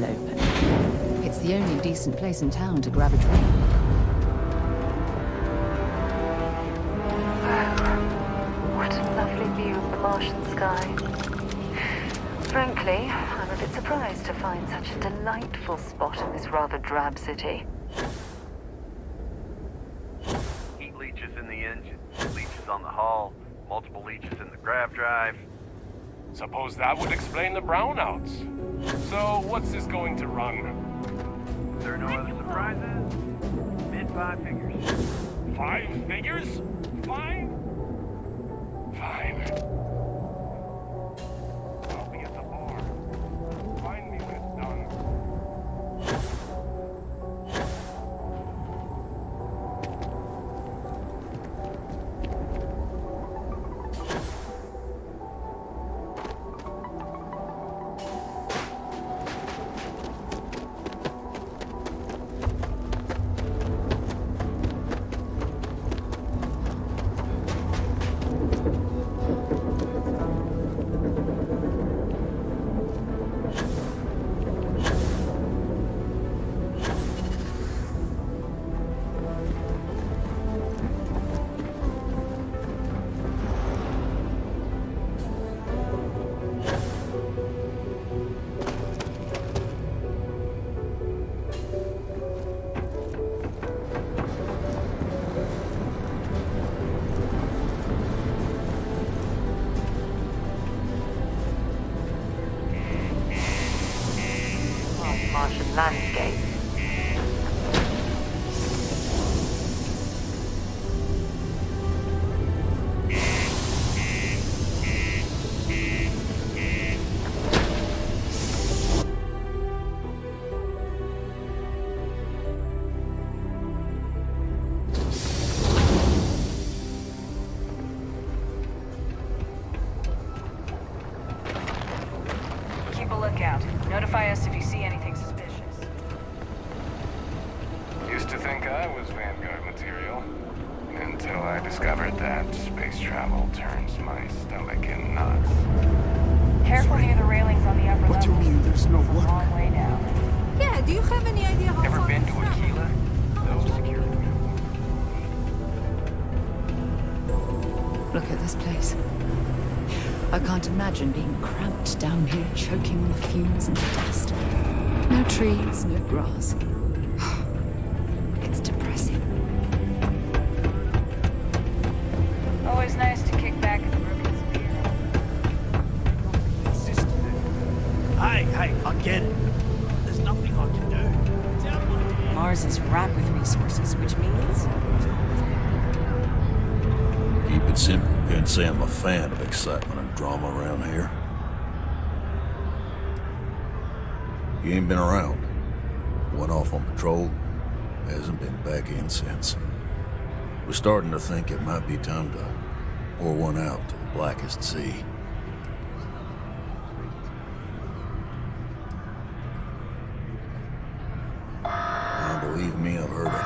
still open. It's the only decent place in town to grab a drink. What a lovely view of the Martian sky. Frankly, I'm a bit surprised to find such a delightful spot in this rather drab city. Heat leeches in the engine, leeches on the hull, multiple leeches in the grav drive. Suppose that would explain the brownouts. So, what's this going to run? There are no other surprises? Mid-5 figures. 5 figures? Fine? Fine. I'll be at the bar. Find me when it's done. Martian landscape. Keep a lookout. Notify us if you see anything suspicious. Used to think I was Vanguard material. Until I discovered that space travel turns my stomach in knots. Careful near the railings on the upper level. What do you mean there's no It's a work? long way down. Yeah, do you have any idea how Ever far been to this is? Aquila? No security. Look at this place. I can't imagine being cramped down here, choking on the fumes and the dust. No trees, no grass. It's depressing. Always nice to kick back at the broken spear. Hey, I get it. There's nothing I can do. Mars is wrapped with resources, which means Keep it simple. Can't say I'm a fan of excitement and drama around here. He ain't been around. Went off on patrol. Hasn't been back in since. We're starting to think it might be time to pour one out to the blackest sea. Believe me, I've heard it.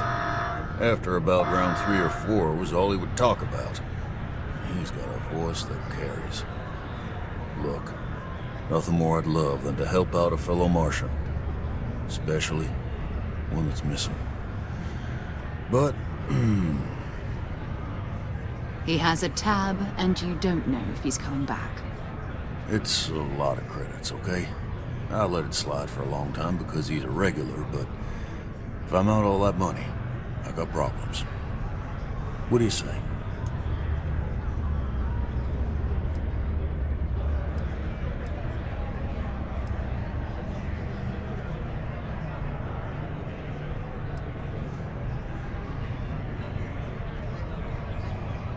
After about round 3 or 4 was all he would talk about. And he's got a voice that carries. Look, nothing more I'd love than to help out a fellow Martian. Especially one that's missing. But, He has a tab, and you don't know if he's coming back. it's a lot of credits, okay? I let it slide for a long time because he's a regular, but if I'm out all that money, I got problems. What do you say?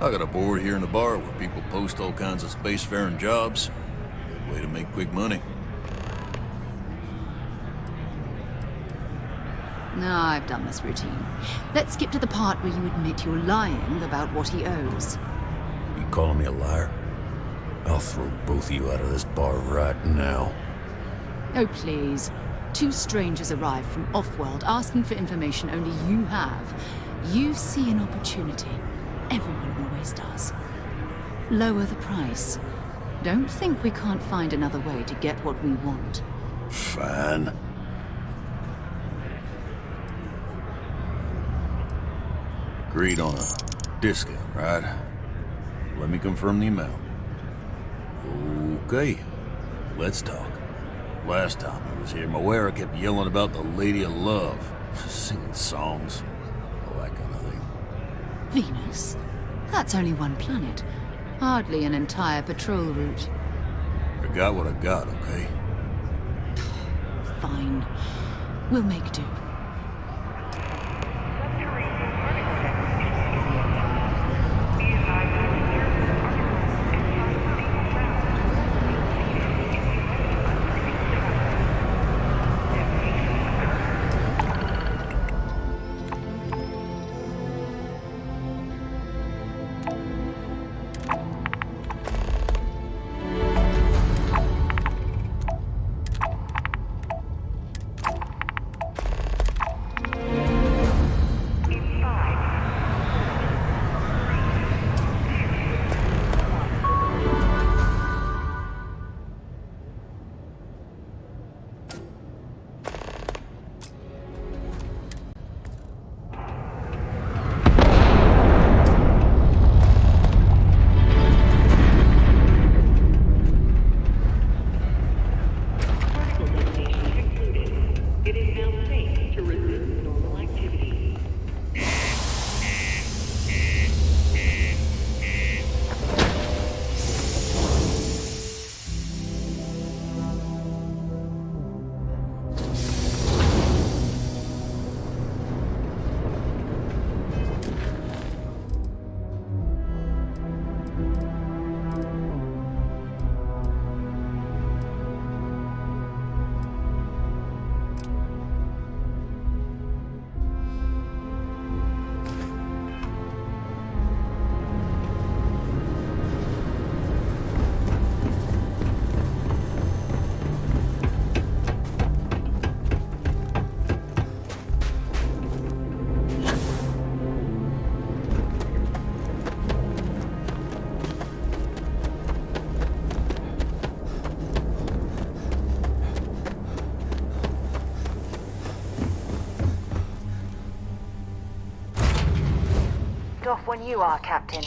I got a board here in the bar where people post all kinds of spacefaring jobs. Good way to make quick money. No, I've done this routine. Let's skip to the part where you admit you're lying about what he owes. You calling me a liar? I'll throw both of you out of this bar right now. Oh, please. 2 strangers arrive from off-world asking for information only you have. You see an opportunity. Everyone always does. Lower the price. Don't think we can't find another way to get what we want. Fine. Agreed on a discount, right? Let me confirm the amount. Okay, let's talk. Last time I was here, Moira kept yelling about the Lady of Love, singing songs, all that kind of thing. Venus? That's only one planet. Hardly an entire patrol route. I got what I got, okay? Fine. We'll make do. Off when you are, Captain.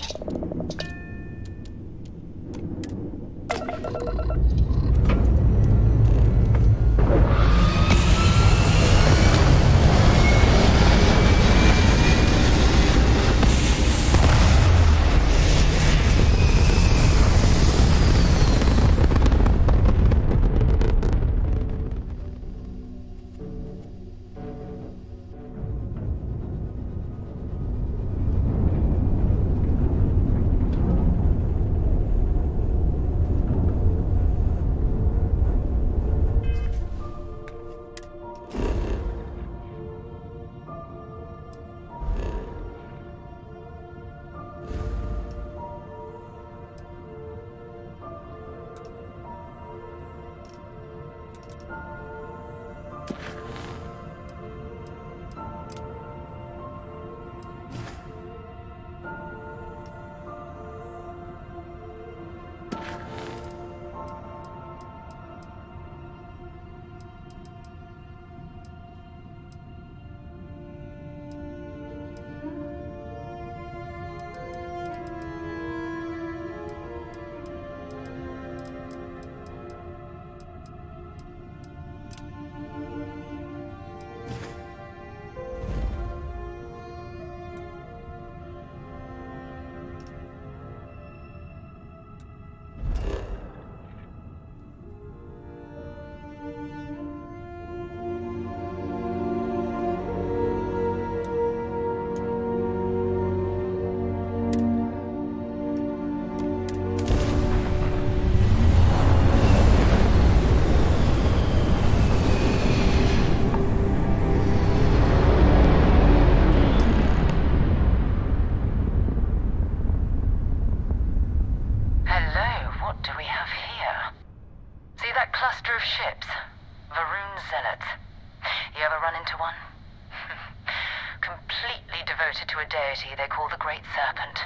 To a deity they call the Great Serpent,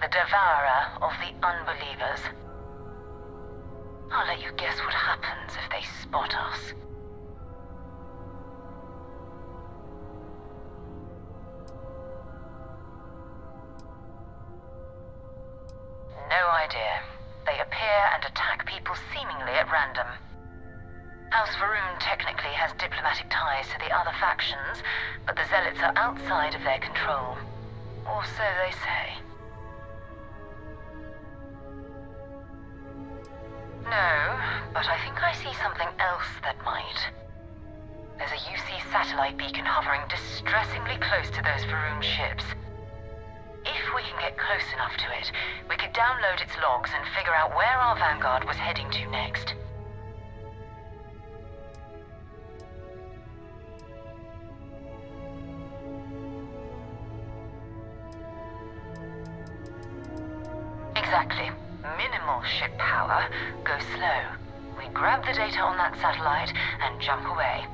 the devourer of the unbelievers. I'll let you guess what happens if they spot us. people seemingly at random. House Varun technically has diplomatic ties to the other factions, but the Zealots are outside of their control. Or so they say. No, but I think I see something else that might. There's a UC satellite beacon hovering distressingly close to those Varun ships. If we can get close enough to it, we could download its logs and figure out where our vanguard was heading to next. Exactly. Minimal ship power, go slow. We grab the data on that satellite and jump away.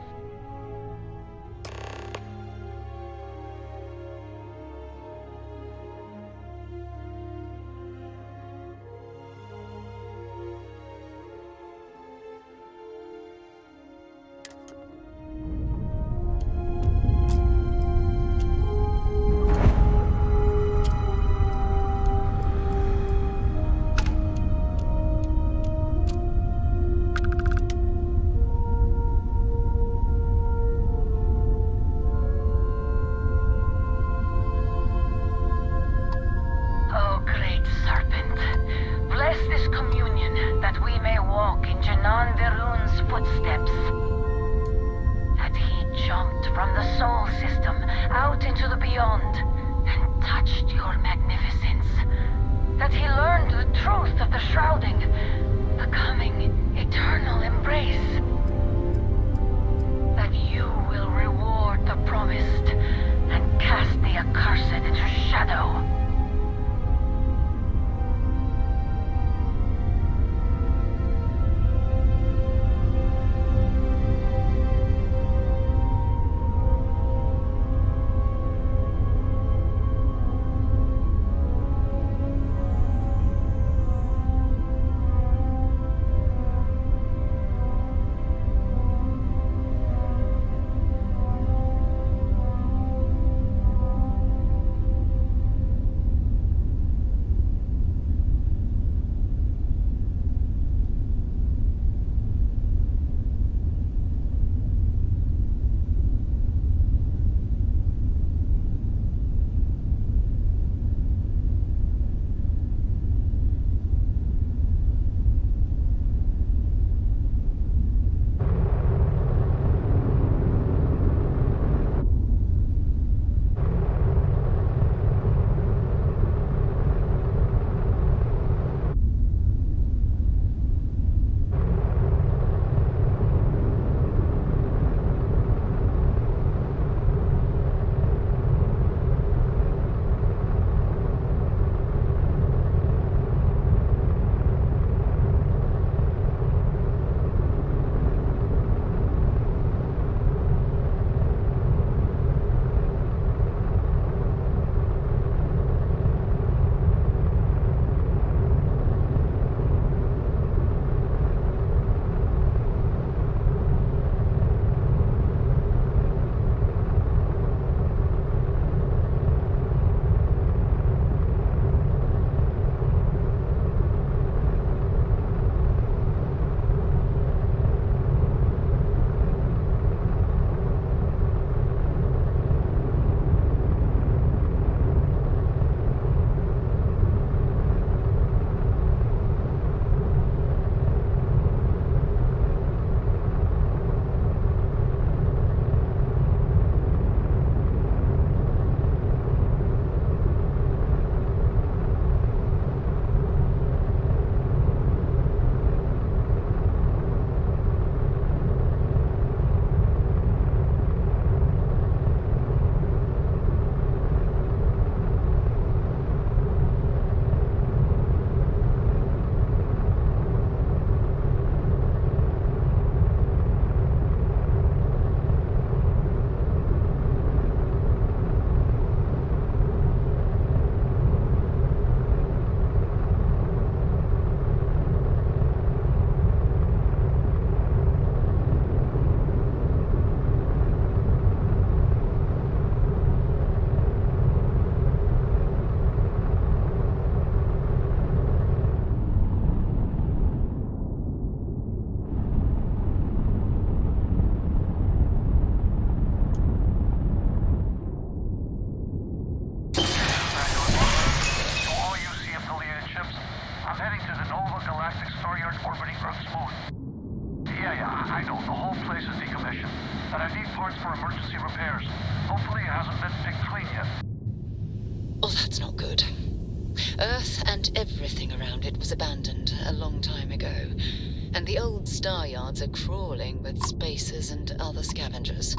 emergency repairs. Hopefully it hasn't been picked clean yet. Oh, that's not good. Earth and everything around it was abandoned a long time ago, and the old star yards are crawling with spacers and other scavengers.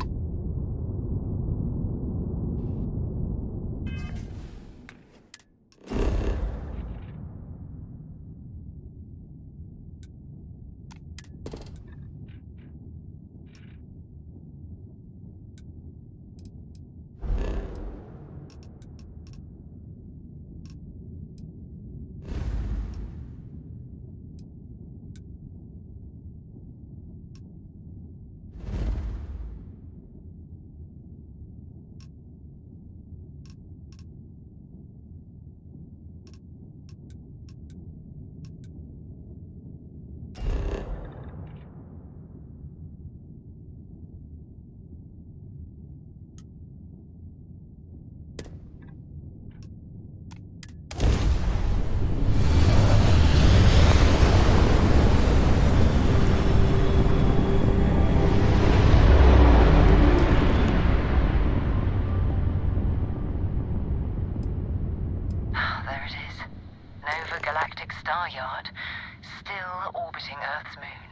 Star Yard, still orbiting Earth's moon.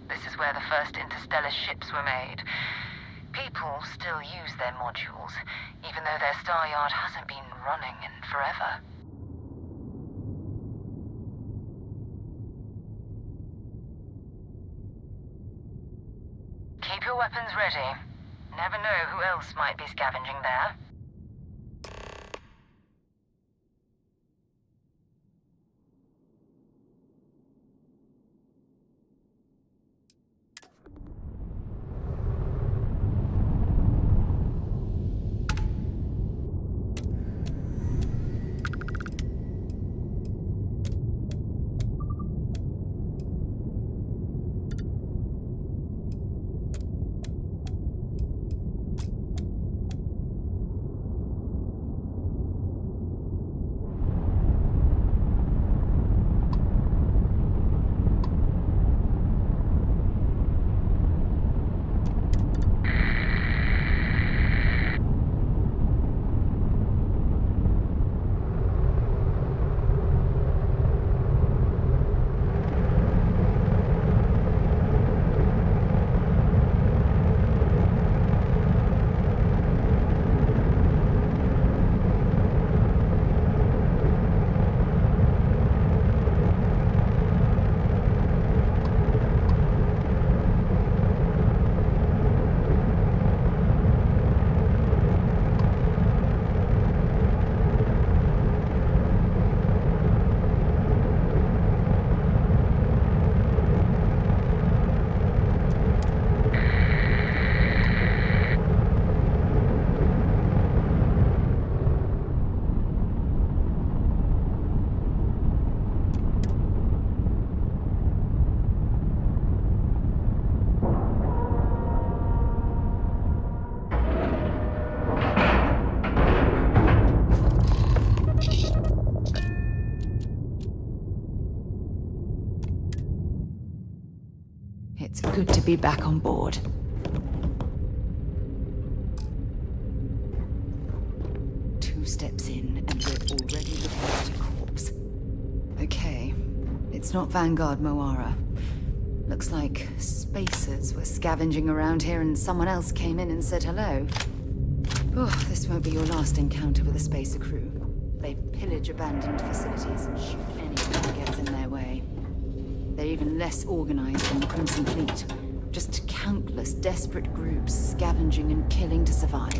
This is where the first interstellar ships were made. People still use their modules, even though their Star Yard hasn't been running in forever. Keep your weapons ready. Never know who else might be scavenging there. It's good to be back on board. Two steps in, and we're already looking at a corpse. Okay, it's not Vanguard Moara. Looks like spacers were scavenging around here and someone else came in and said hello. Oh, this won't be your last encounter with a spacer crew. They pillage abandoned facilities and shoot anyone who gets in their way. They're even less organized than the Crimson Fleet. Just countless desperate groups scavenging and killing to survive.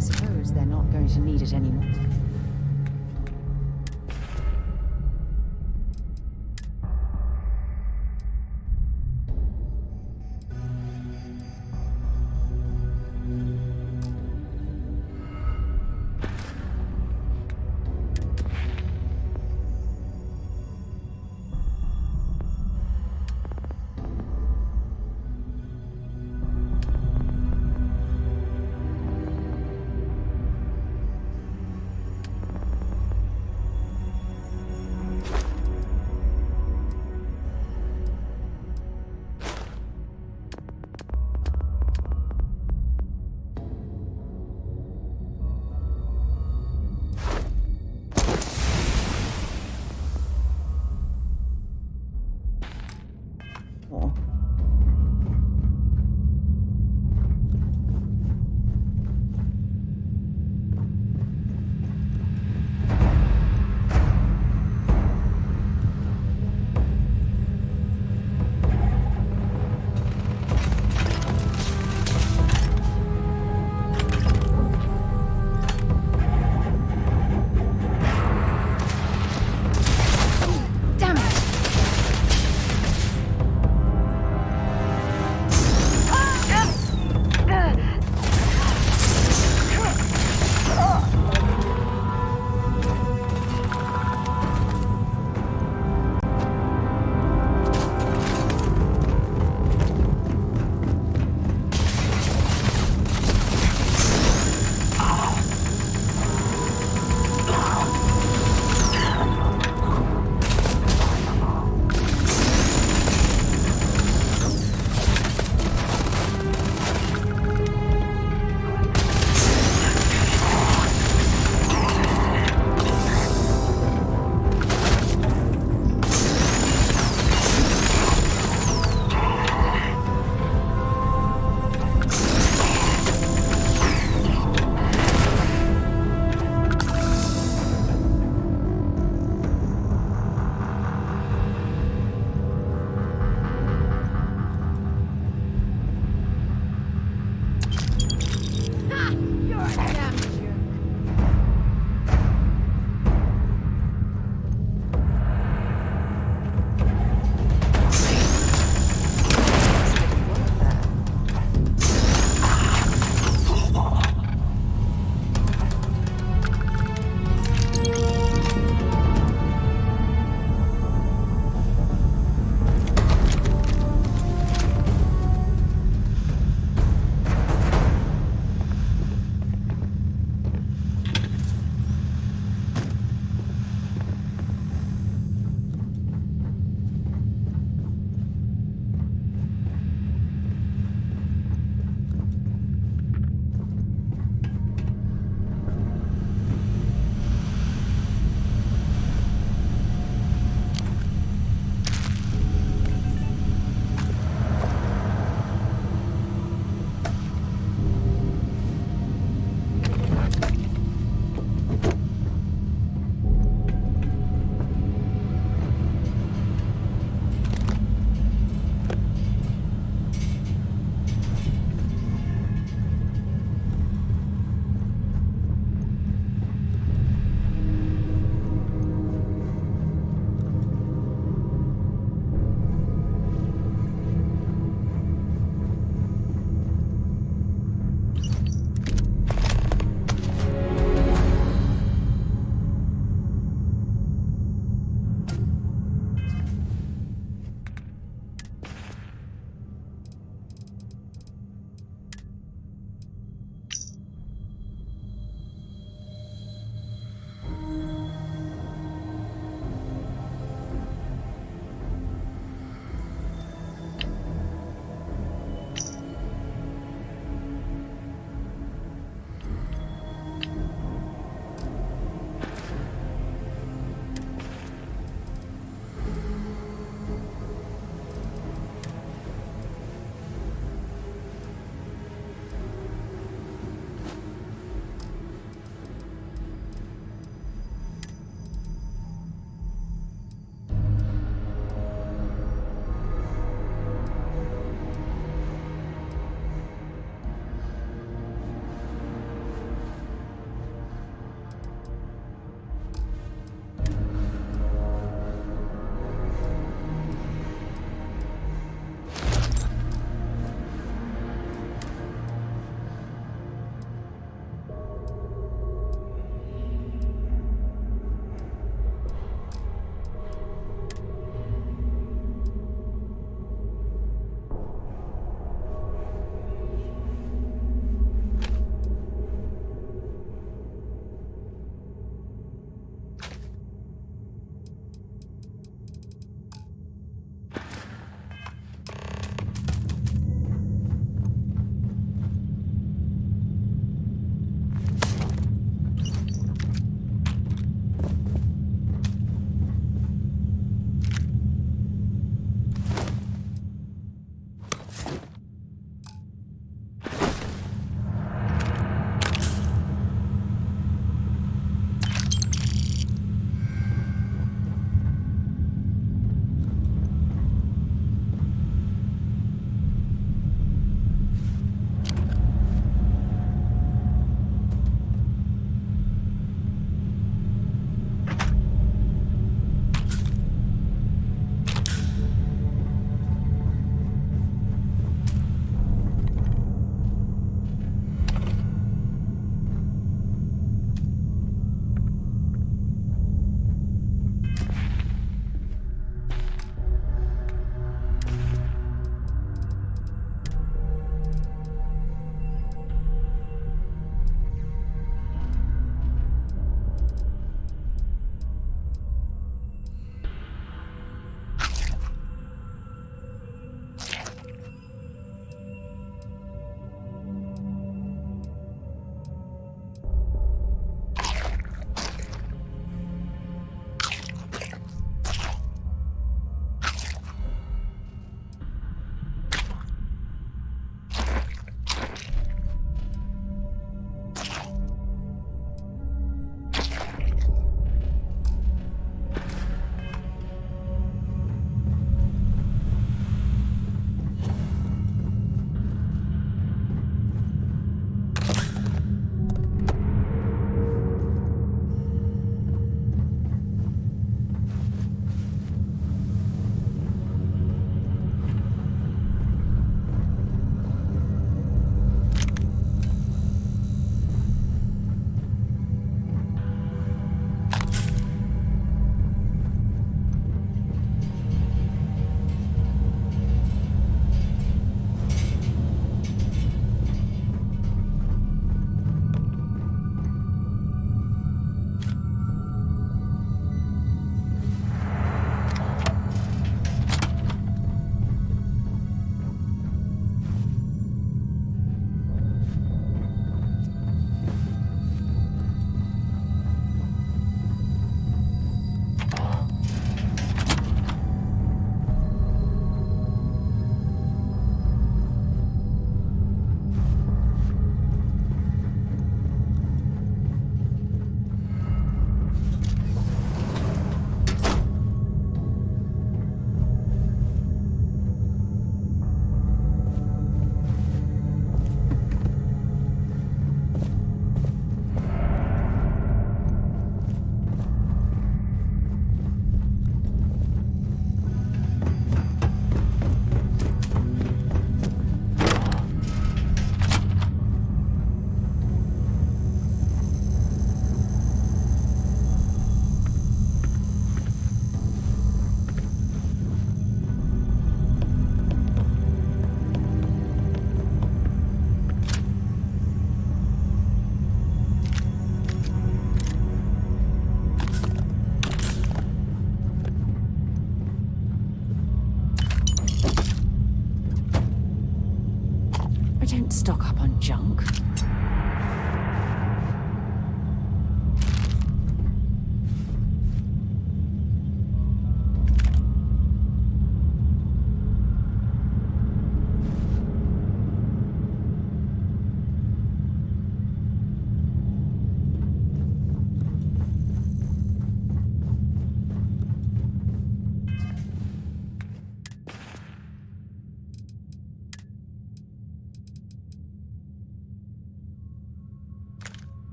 suppose they're not going to need it anymore.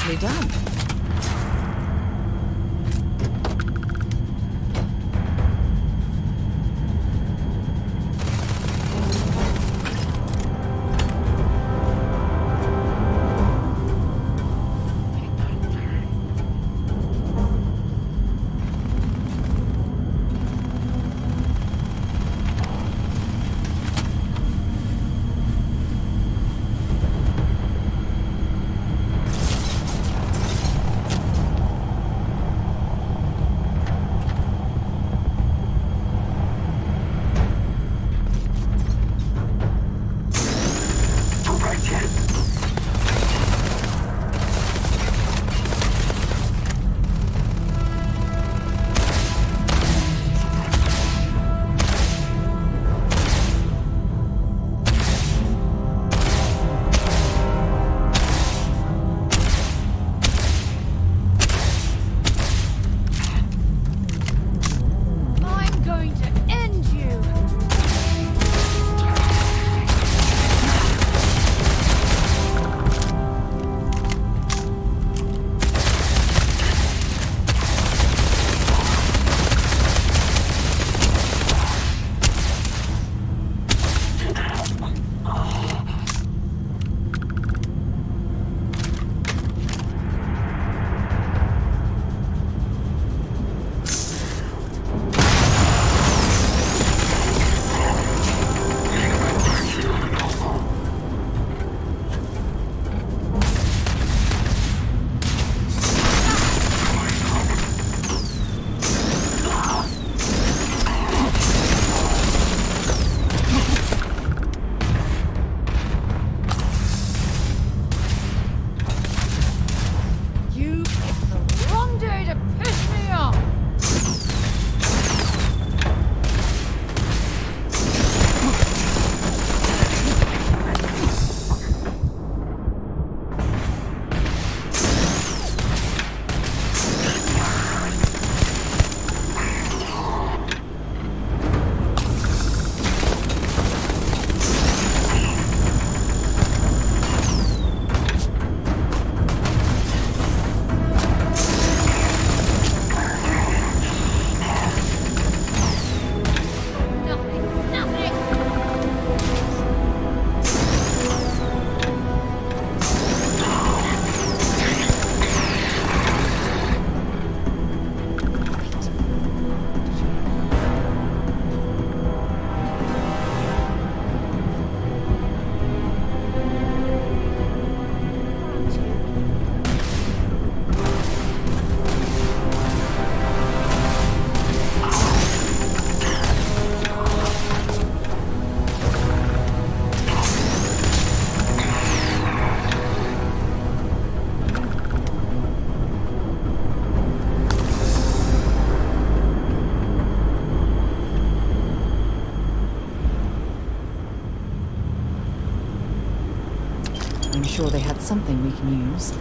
nicely done. I'm going to end you! You picked the wrong day to piss me off! I'm sure they had something we can use.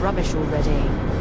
rubbish already.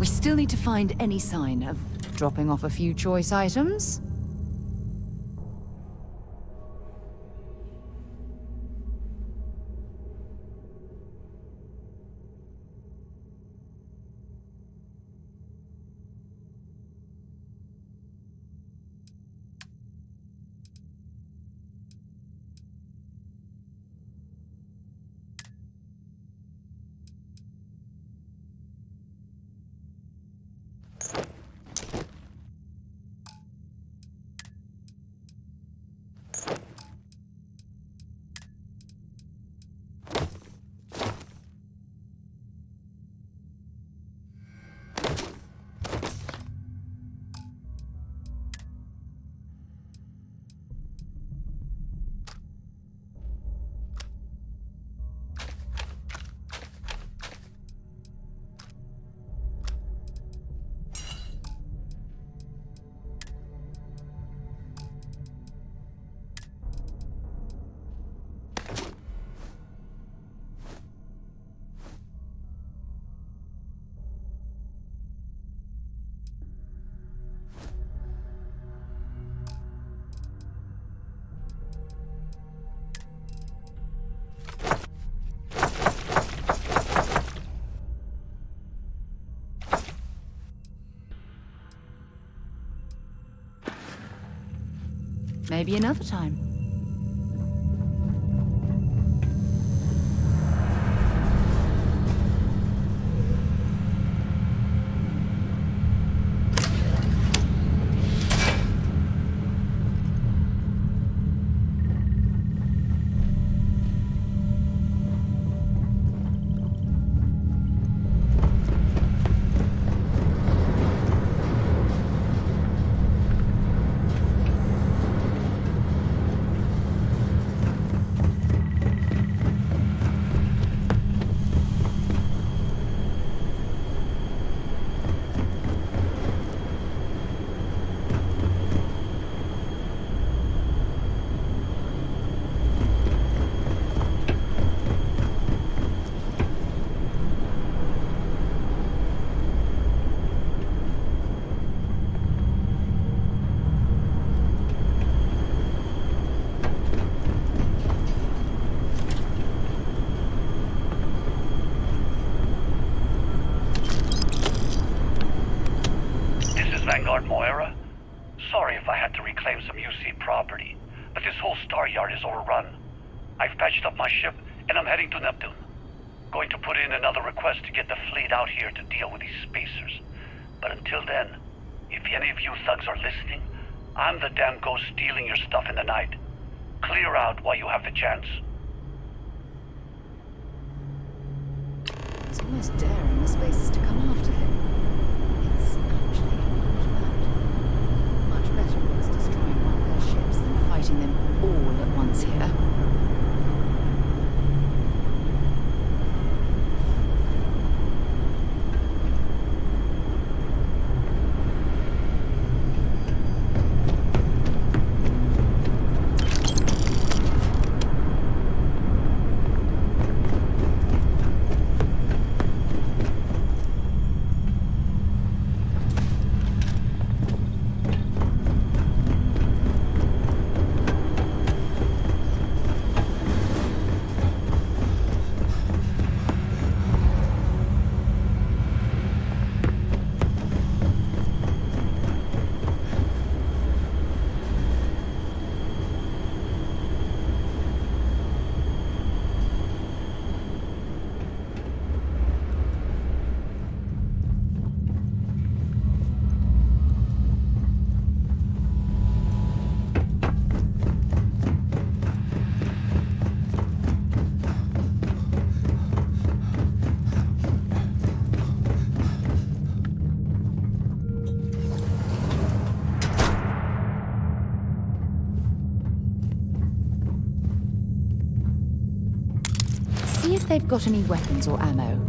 We still need to find any sign of dropping off a few choice items. Maybe another time. Moira. Sorry if I had to reclaim some UC property, but this whole star yard is overrun. I've patched up my ship, and I'm heading to Neptune. Going to put in another request to get the fleet out here to deal with these spacers. But until then, if any of you thugs are listening, I'm the damn ghost stealing your stuff in the night. Clear out while you have the chance. It's almost daring the spacers to come after him. It's actually much better it was destroying one of their ships than fighting them all at once here. See if they've got any weapons or ammo.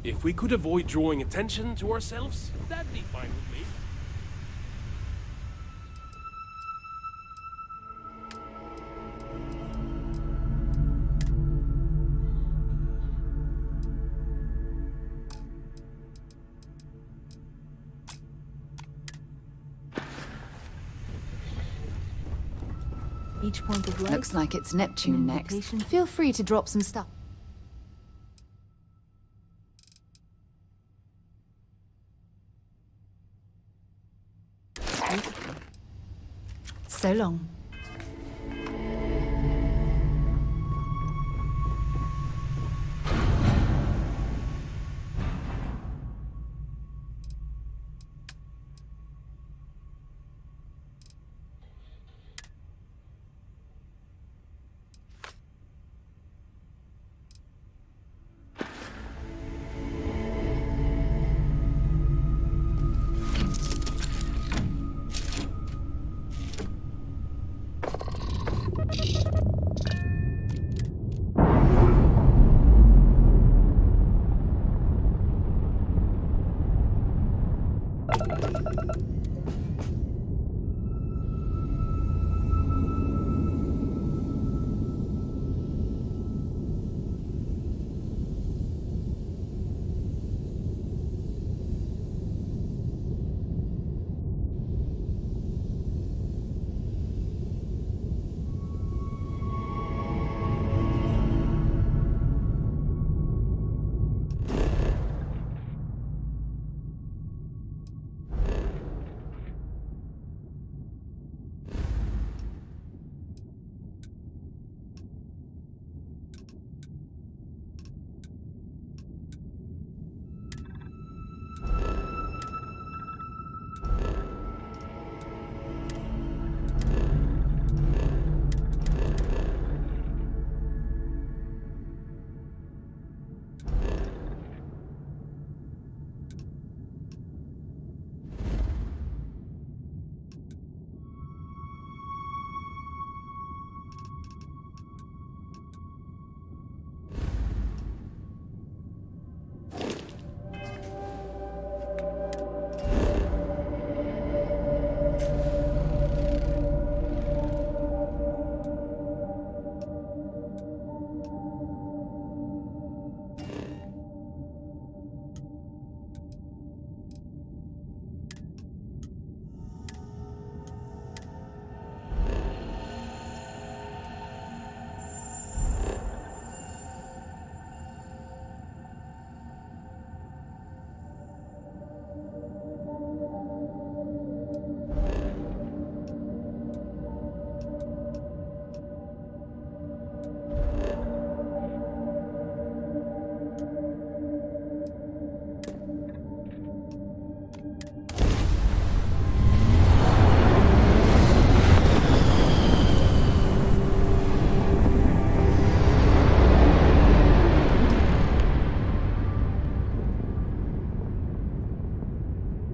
If we could avoid drawing attention to ourselves, that'd be fine with me. Each point of light. Looks like it's Neptune next. Feel free to drop some stuff. So long.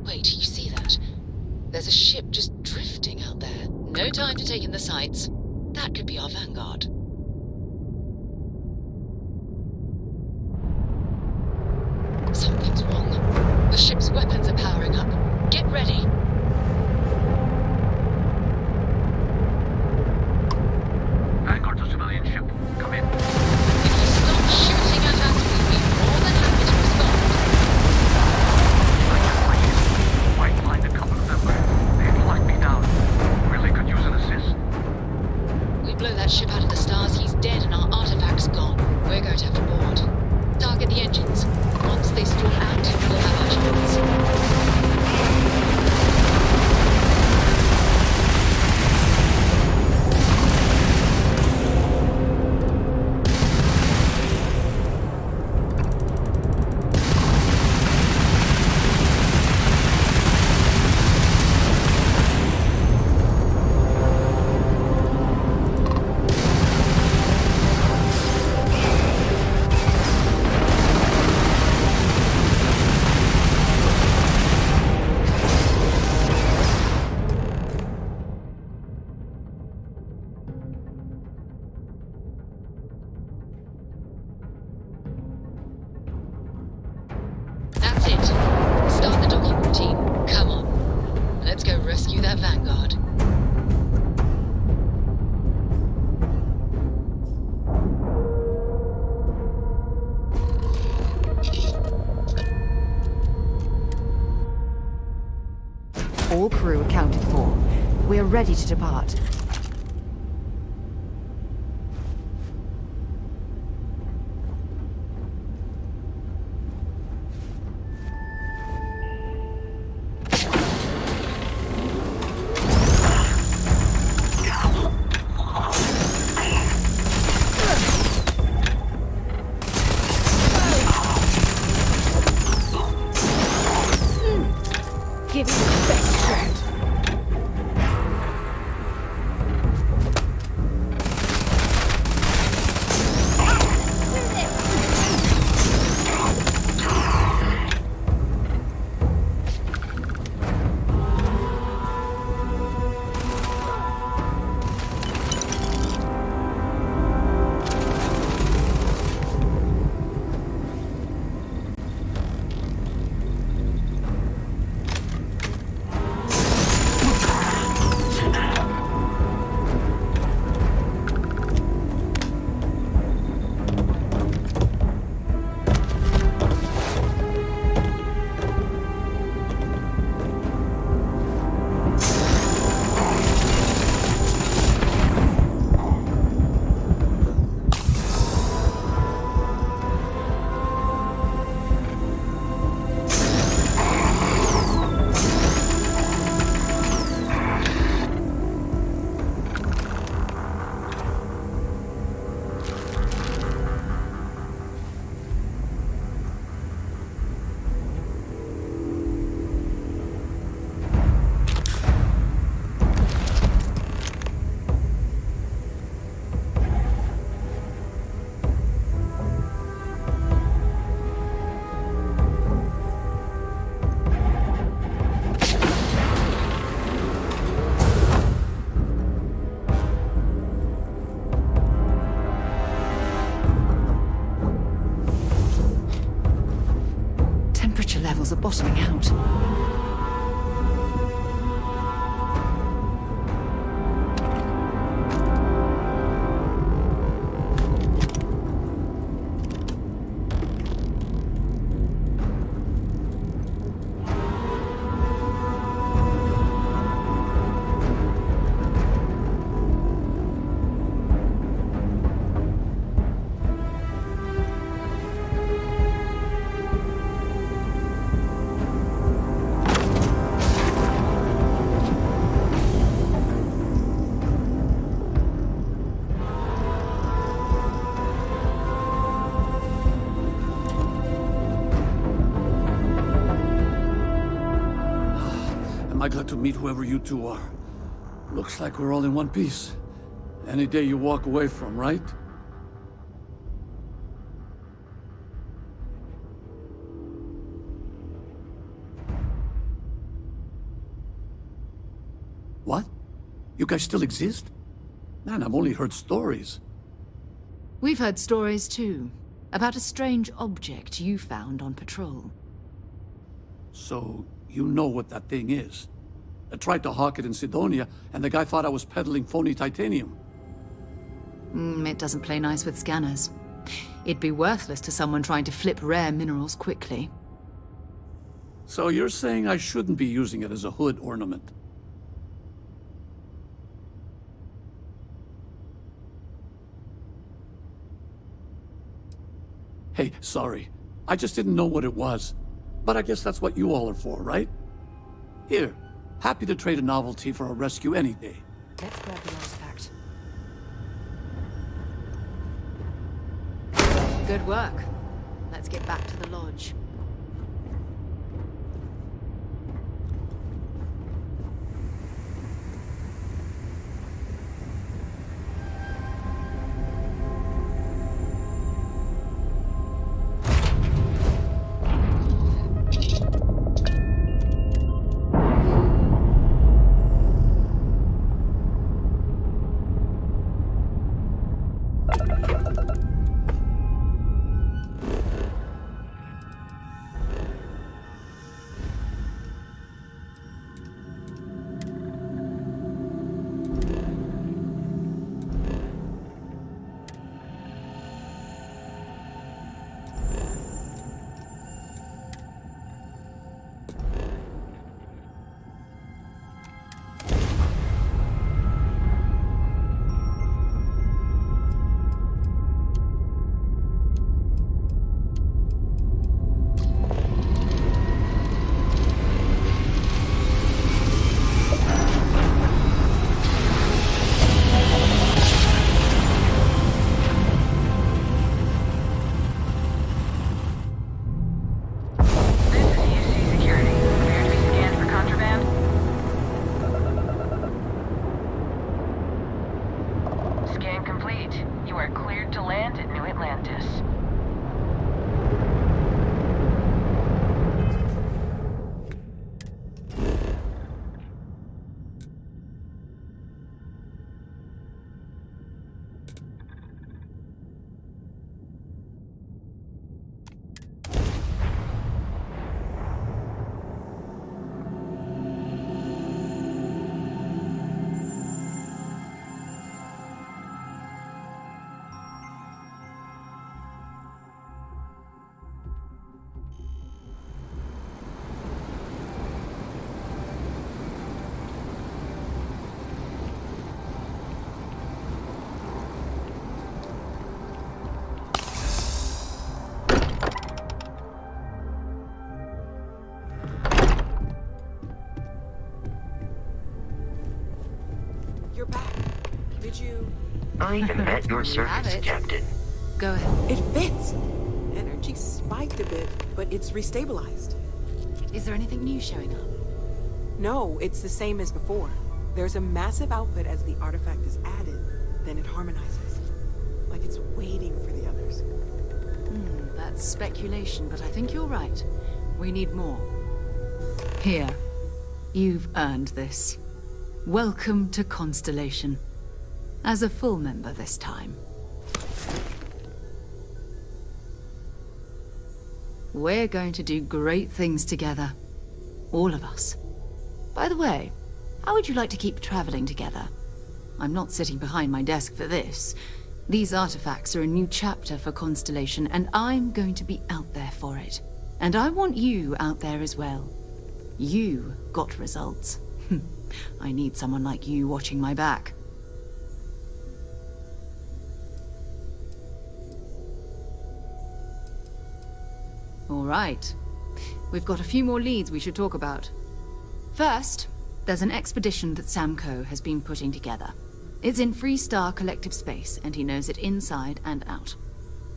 Wait, you see that? There's a ship just drifting out there. No time to take in the sights. That could be our vanguard. Something's wrong. The ship's weapons are powering up. Get ready. Vanguard's a civilian ship. Come in. If you stop shooting at us, we'll be more than happy to respond. Might find a couple of them, but they'd lock me down. Really could use an assist. We blow that ship out of the stars, he's dead and our artifact's gone. We're going to have to board. Target the engines. Once they stall out, we'll have our chance. Team, come on. Let's go rescue that Vanguard. All crew accounted for. We are ready to depart. Give it your best shot. Levels are bottoming out. Am I glad to meet whoever you two are. Looks like we're all in one piece. Any day you walk away from, right? What? You guys still exist? Man, I've only heard stories. We've heard stories too, about a strange object you found on patrol. So, you know what that thing is. I tried to hawk it in Sidonia, and the guy thought I was peddling phony titanium. It doesn't play nice with scanners. It'd be worthless to someone trying to flip rare minerals quickly. So you're saying I shouldn't be using it as a hood ornament? Hey, sorry. I just didn't know what it was. But I guess that's what you all are for, right? Here, happy to trade a novelty for a rescue any day. Let's grab the artifact. Good work. Let's get back to the lodge. Could you... I am at your service, Captain. Go ahead. It fits! Energy spiked a bit, but it's restabilized. Is there anything new showing up? No, it's the same as before. There's a massive output as the artifact is added, then it harmonizes. Like it's waiting for the others. That's speculation, but I think you're right. We need more. Here. You've earned this. Welcome to Constellation. As a full member this time. We're going to do great things together. All of us. By the way, how would you like to keep traveling together? I'm not sitting behind my desk for this. These artifacts are a new chapter for Constellation, and I'm going to be out there for it. And I want you out there as well. You got results. I need someone like you watching my back. All right. We've got a few more leads we should talk about. First, there's an expedition that Samco has been putting together. It's in Freestar Collective Space, and he knows it inside and out.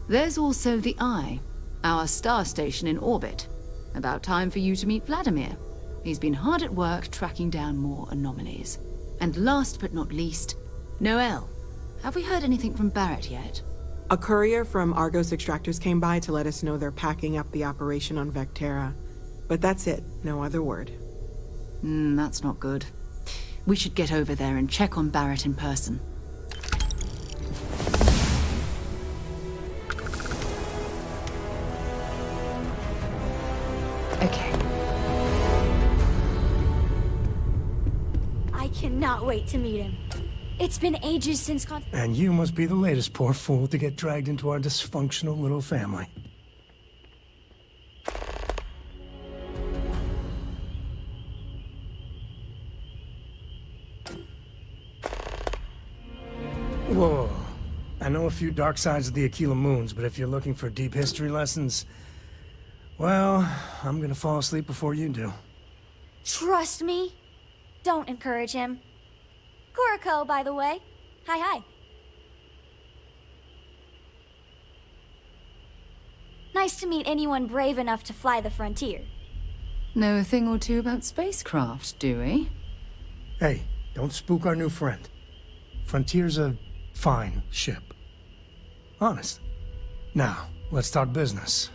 There's also the Eye, our star station in orbit. About time for you to meet Vladimir. He's been hard at work tracking down more anomalies. And last but not least, Noel. Have we heard anything from Barrett yet? A courier from Argos Extractors came by to let us know they're packing up the operation on Vectera. But that's it, no other word. That's not good. We should get over there and check on Barrett in person. Okay. I cannot wait to meet him. It's been ages since And you must be the latest poor fool to get dragged into our dysfunctional little family. Whoa. I know a few dark sides of the Aquila Moons, but if you're looking for deep history lessons, well, I'm gonna fall asleep before you do. Trust me. Don't encourage him. Kuriko, by the way. Hi. Nice to meet anyone brave enough to fly the frontier. Know a thing or two about spacecraft, do we? Hey, don't spook our new friend. Frontier's a fine ship. Honest. Now, let's talk business.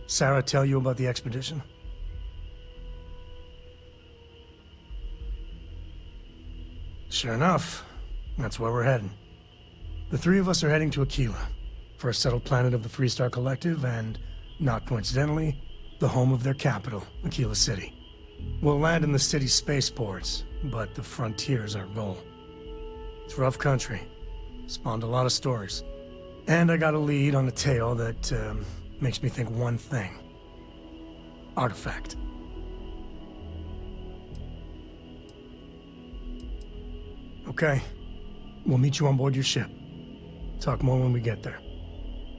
Sarah tell you about the expedition? Sure enough, that's where we're heading. The three of us are heading to Aquila, for a settled planet of the Freestar Collective and, not coincidentally, the home of their capital, Aquila City. We'll land in the city's spaceports, but the frontier's our goal. It's rough country. Spawned a lot of stories. And I got a lead on a tale that makes me think one thing. Artifact. Okay. We'll meet you on board your ship. Talk more when we get there.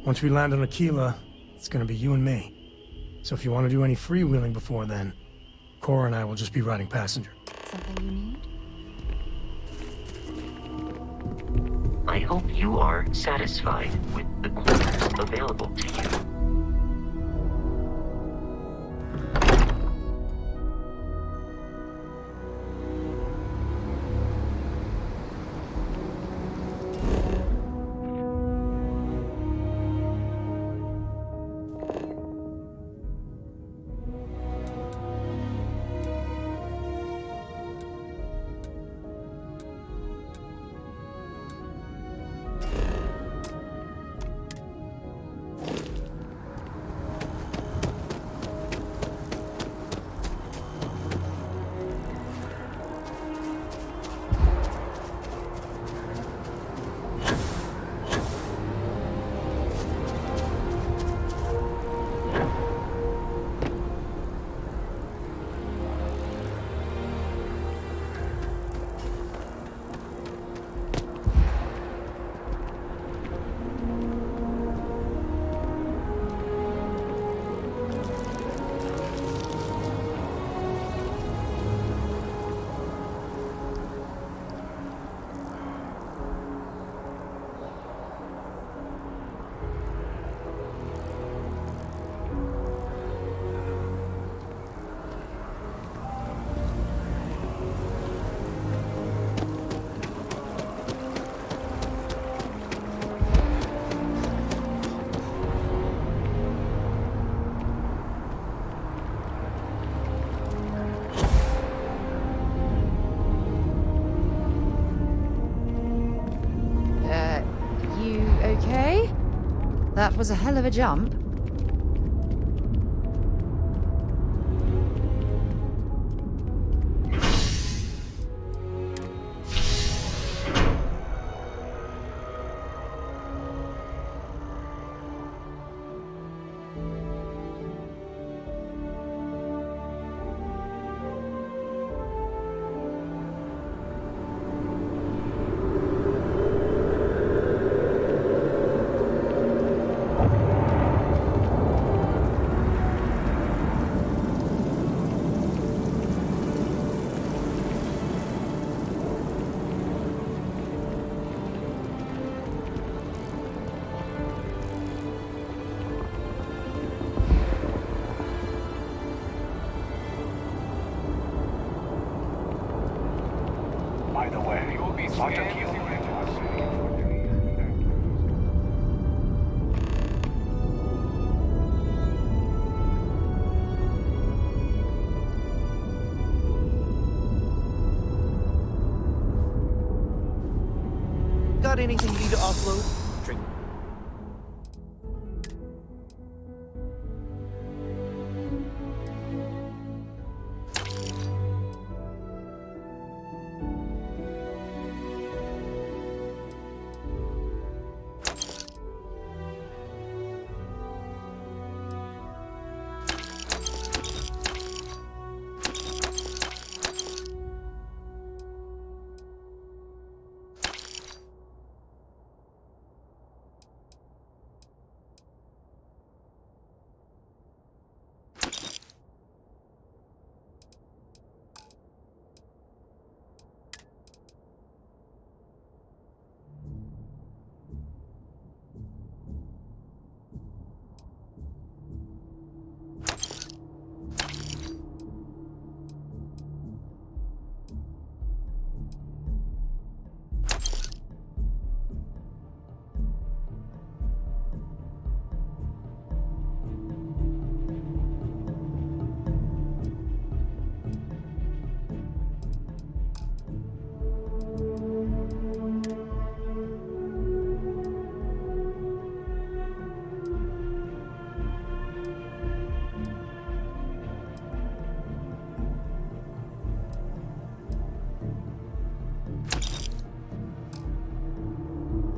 Once we land on Aquila, it's gonna be you and me. So if you want to do any freewheeling before then, Cora and I will just be riding passenger. Something you need? I hope you are satisfied with the quarters available to you. was a hell of a jump. By the way, you will be scanned as you enter the city. Got anything you need to offload? Drink.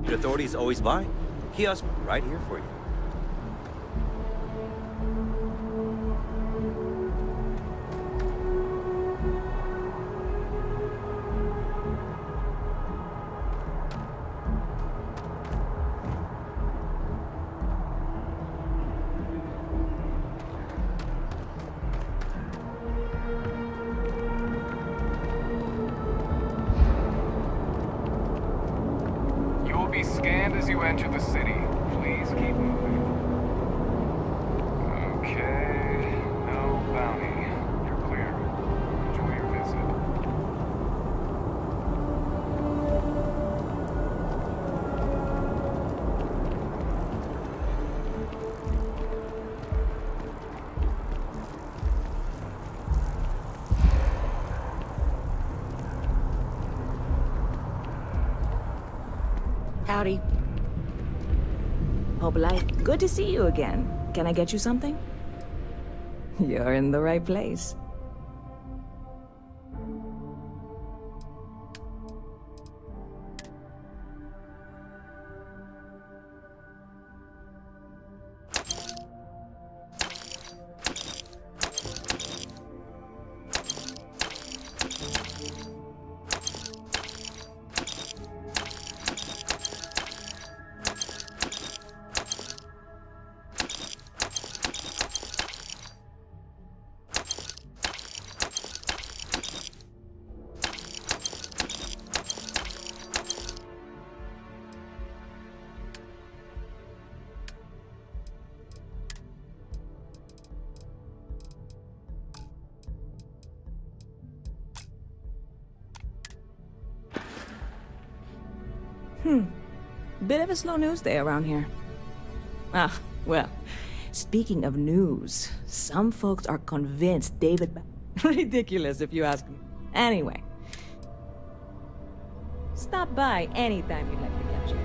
The authorities always buy. Kiosk right here for you. You will be scanned as you enter the city. Please keep moving. Okay, no bounty. You're clear. Enjoy your visit. Howdy. Hope life. Good to see you again. Can I get you something? You're in the right place. Bit of a slow news day around here. Ah, well, speaking of news, some folks are convinced David... Ridiculous if you ask me. Anyway. Stop by anytime you'd like to catch up.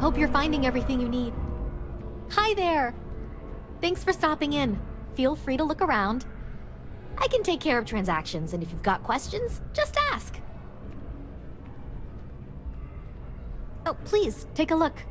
Hope you're finding everything you need. Hi there! Thanks for stopping in. Feel free to look around. I can take care of transactions, and if you've got questions, just ask. Oh, please, take a look.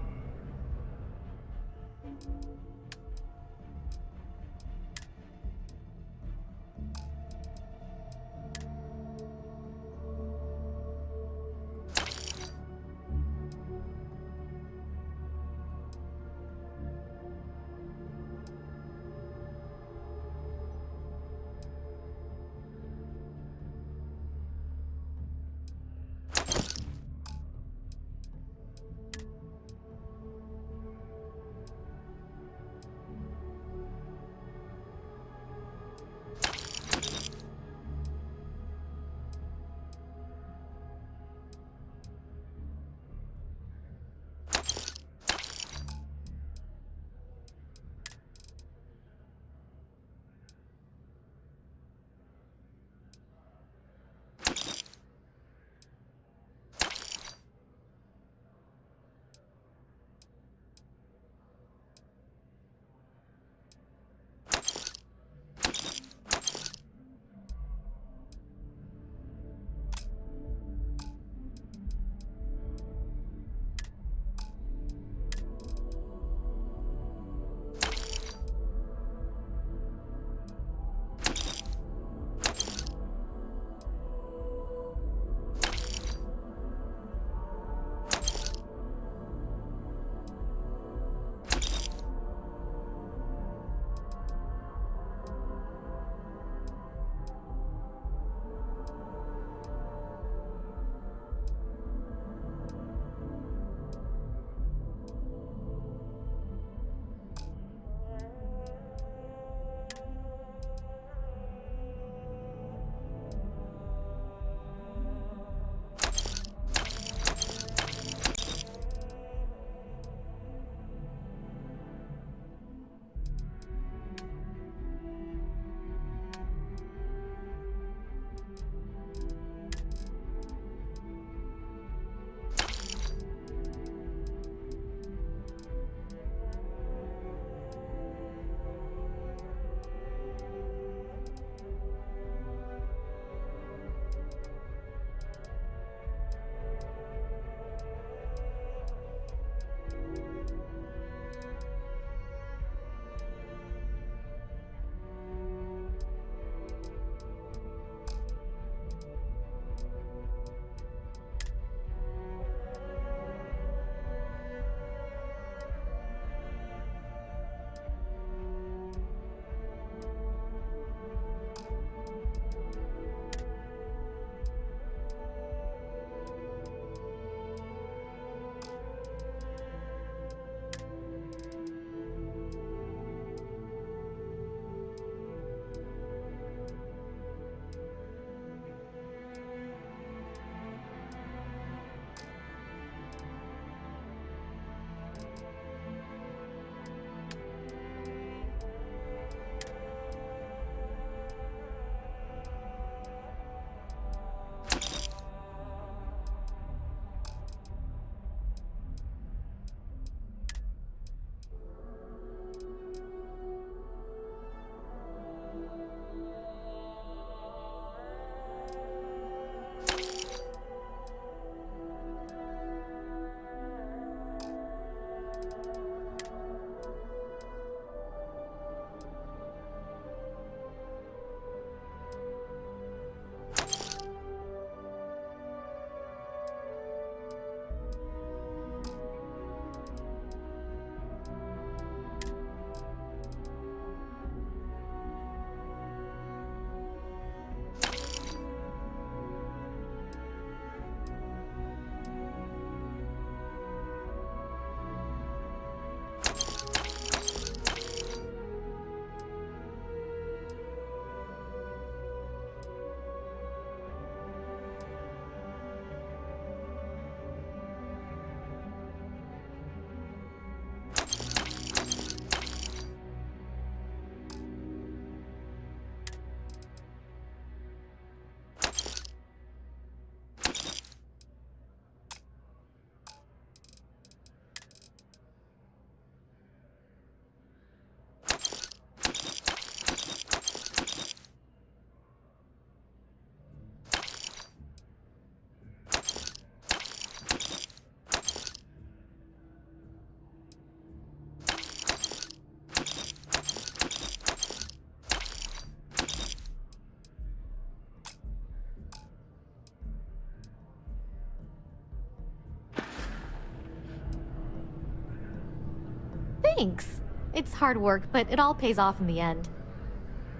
Thanks. It's hard work, but it all pays off in the end.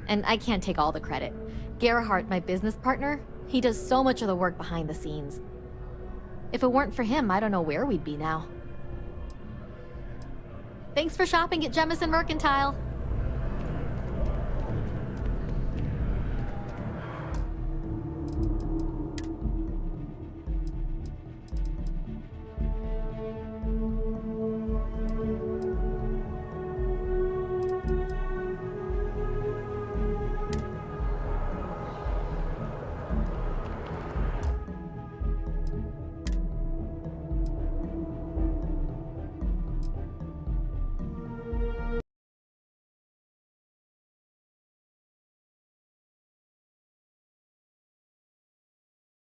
And I can't take all the credit. Gerhardt, my business partner, he does so much of the work behind the scenes. If it weren't for him, I don't know where we'd be now. Thanks for shopping at Jemison Mercantile.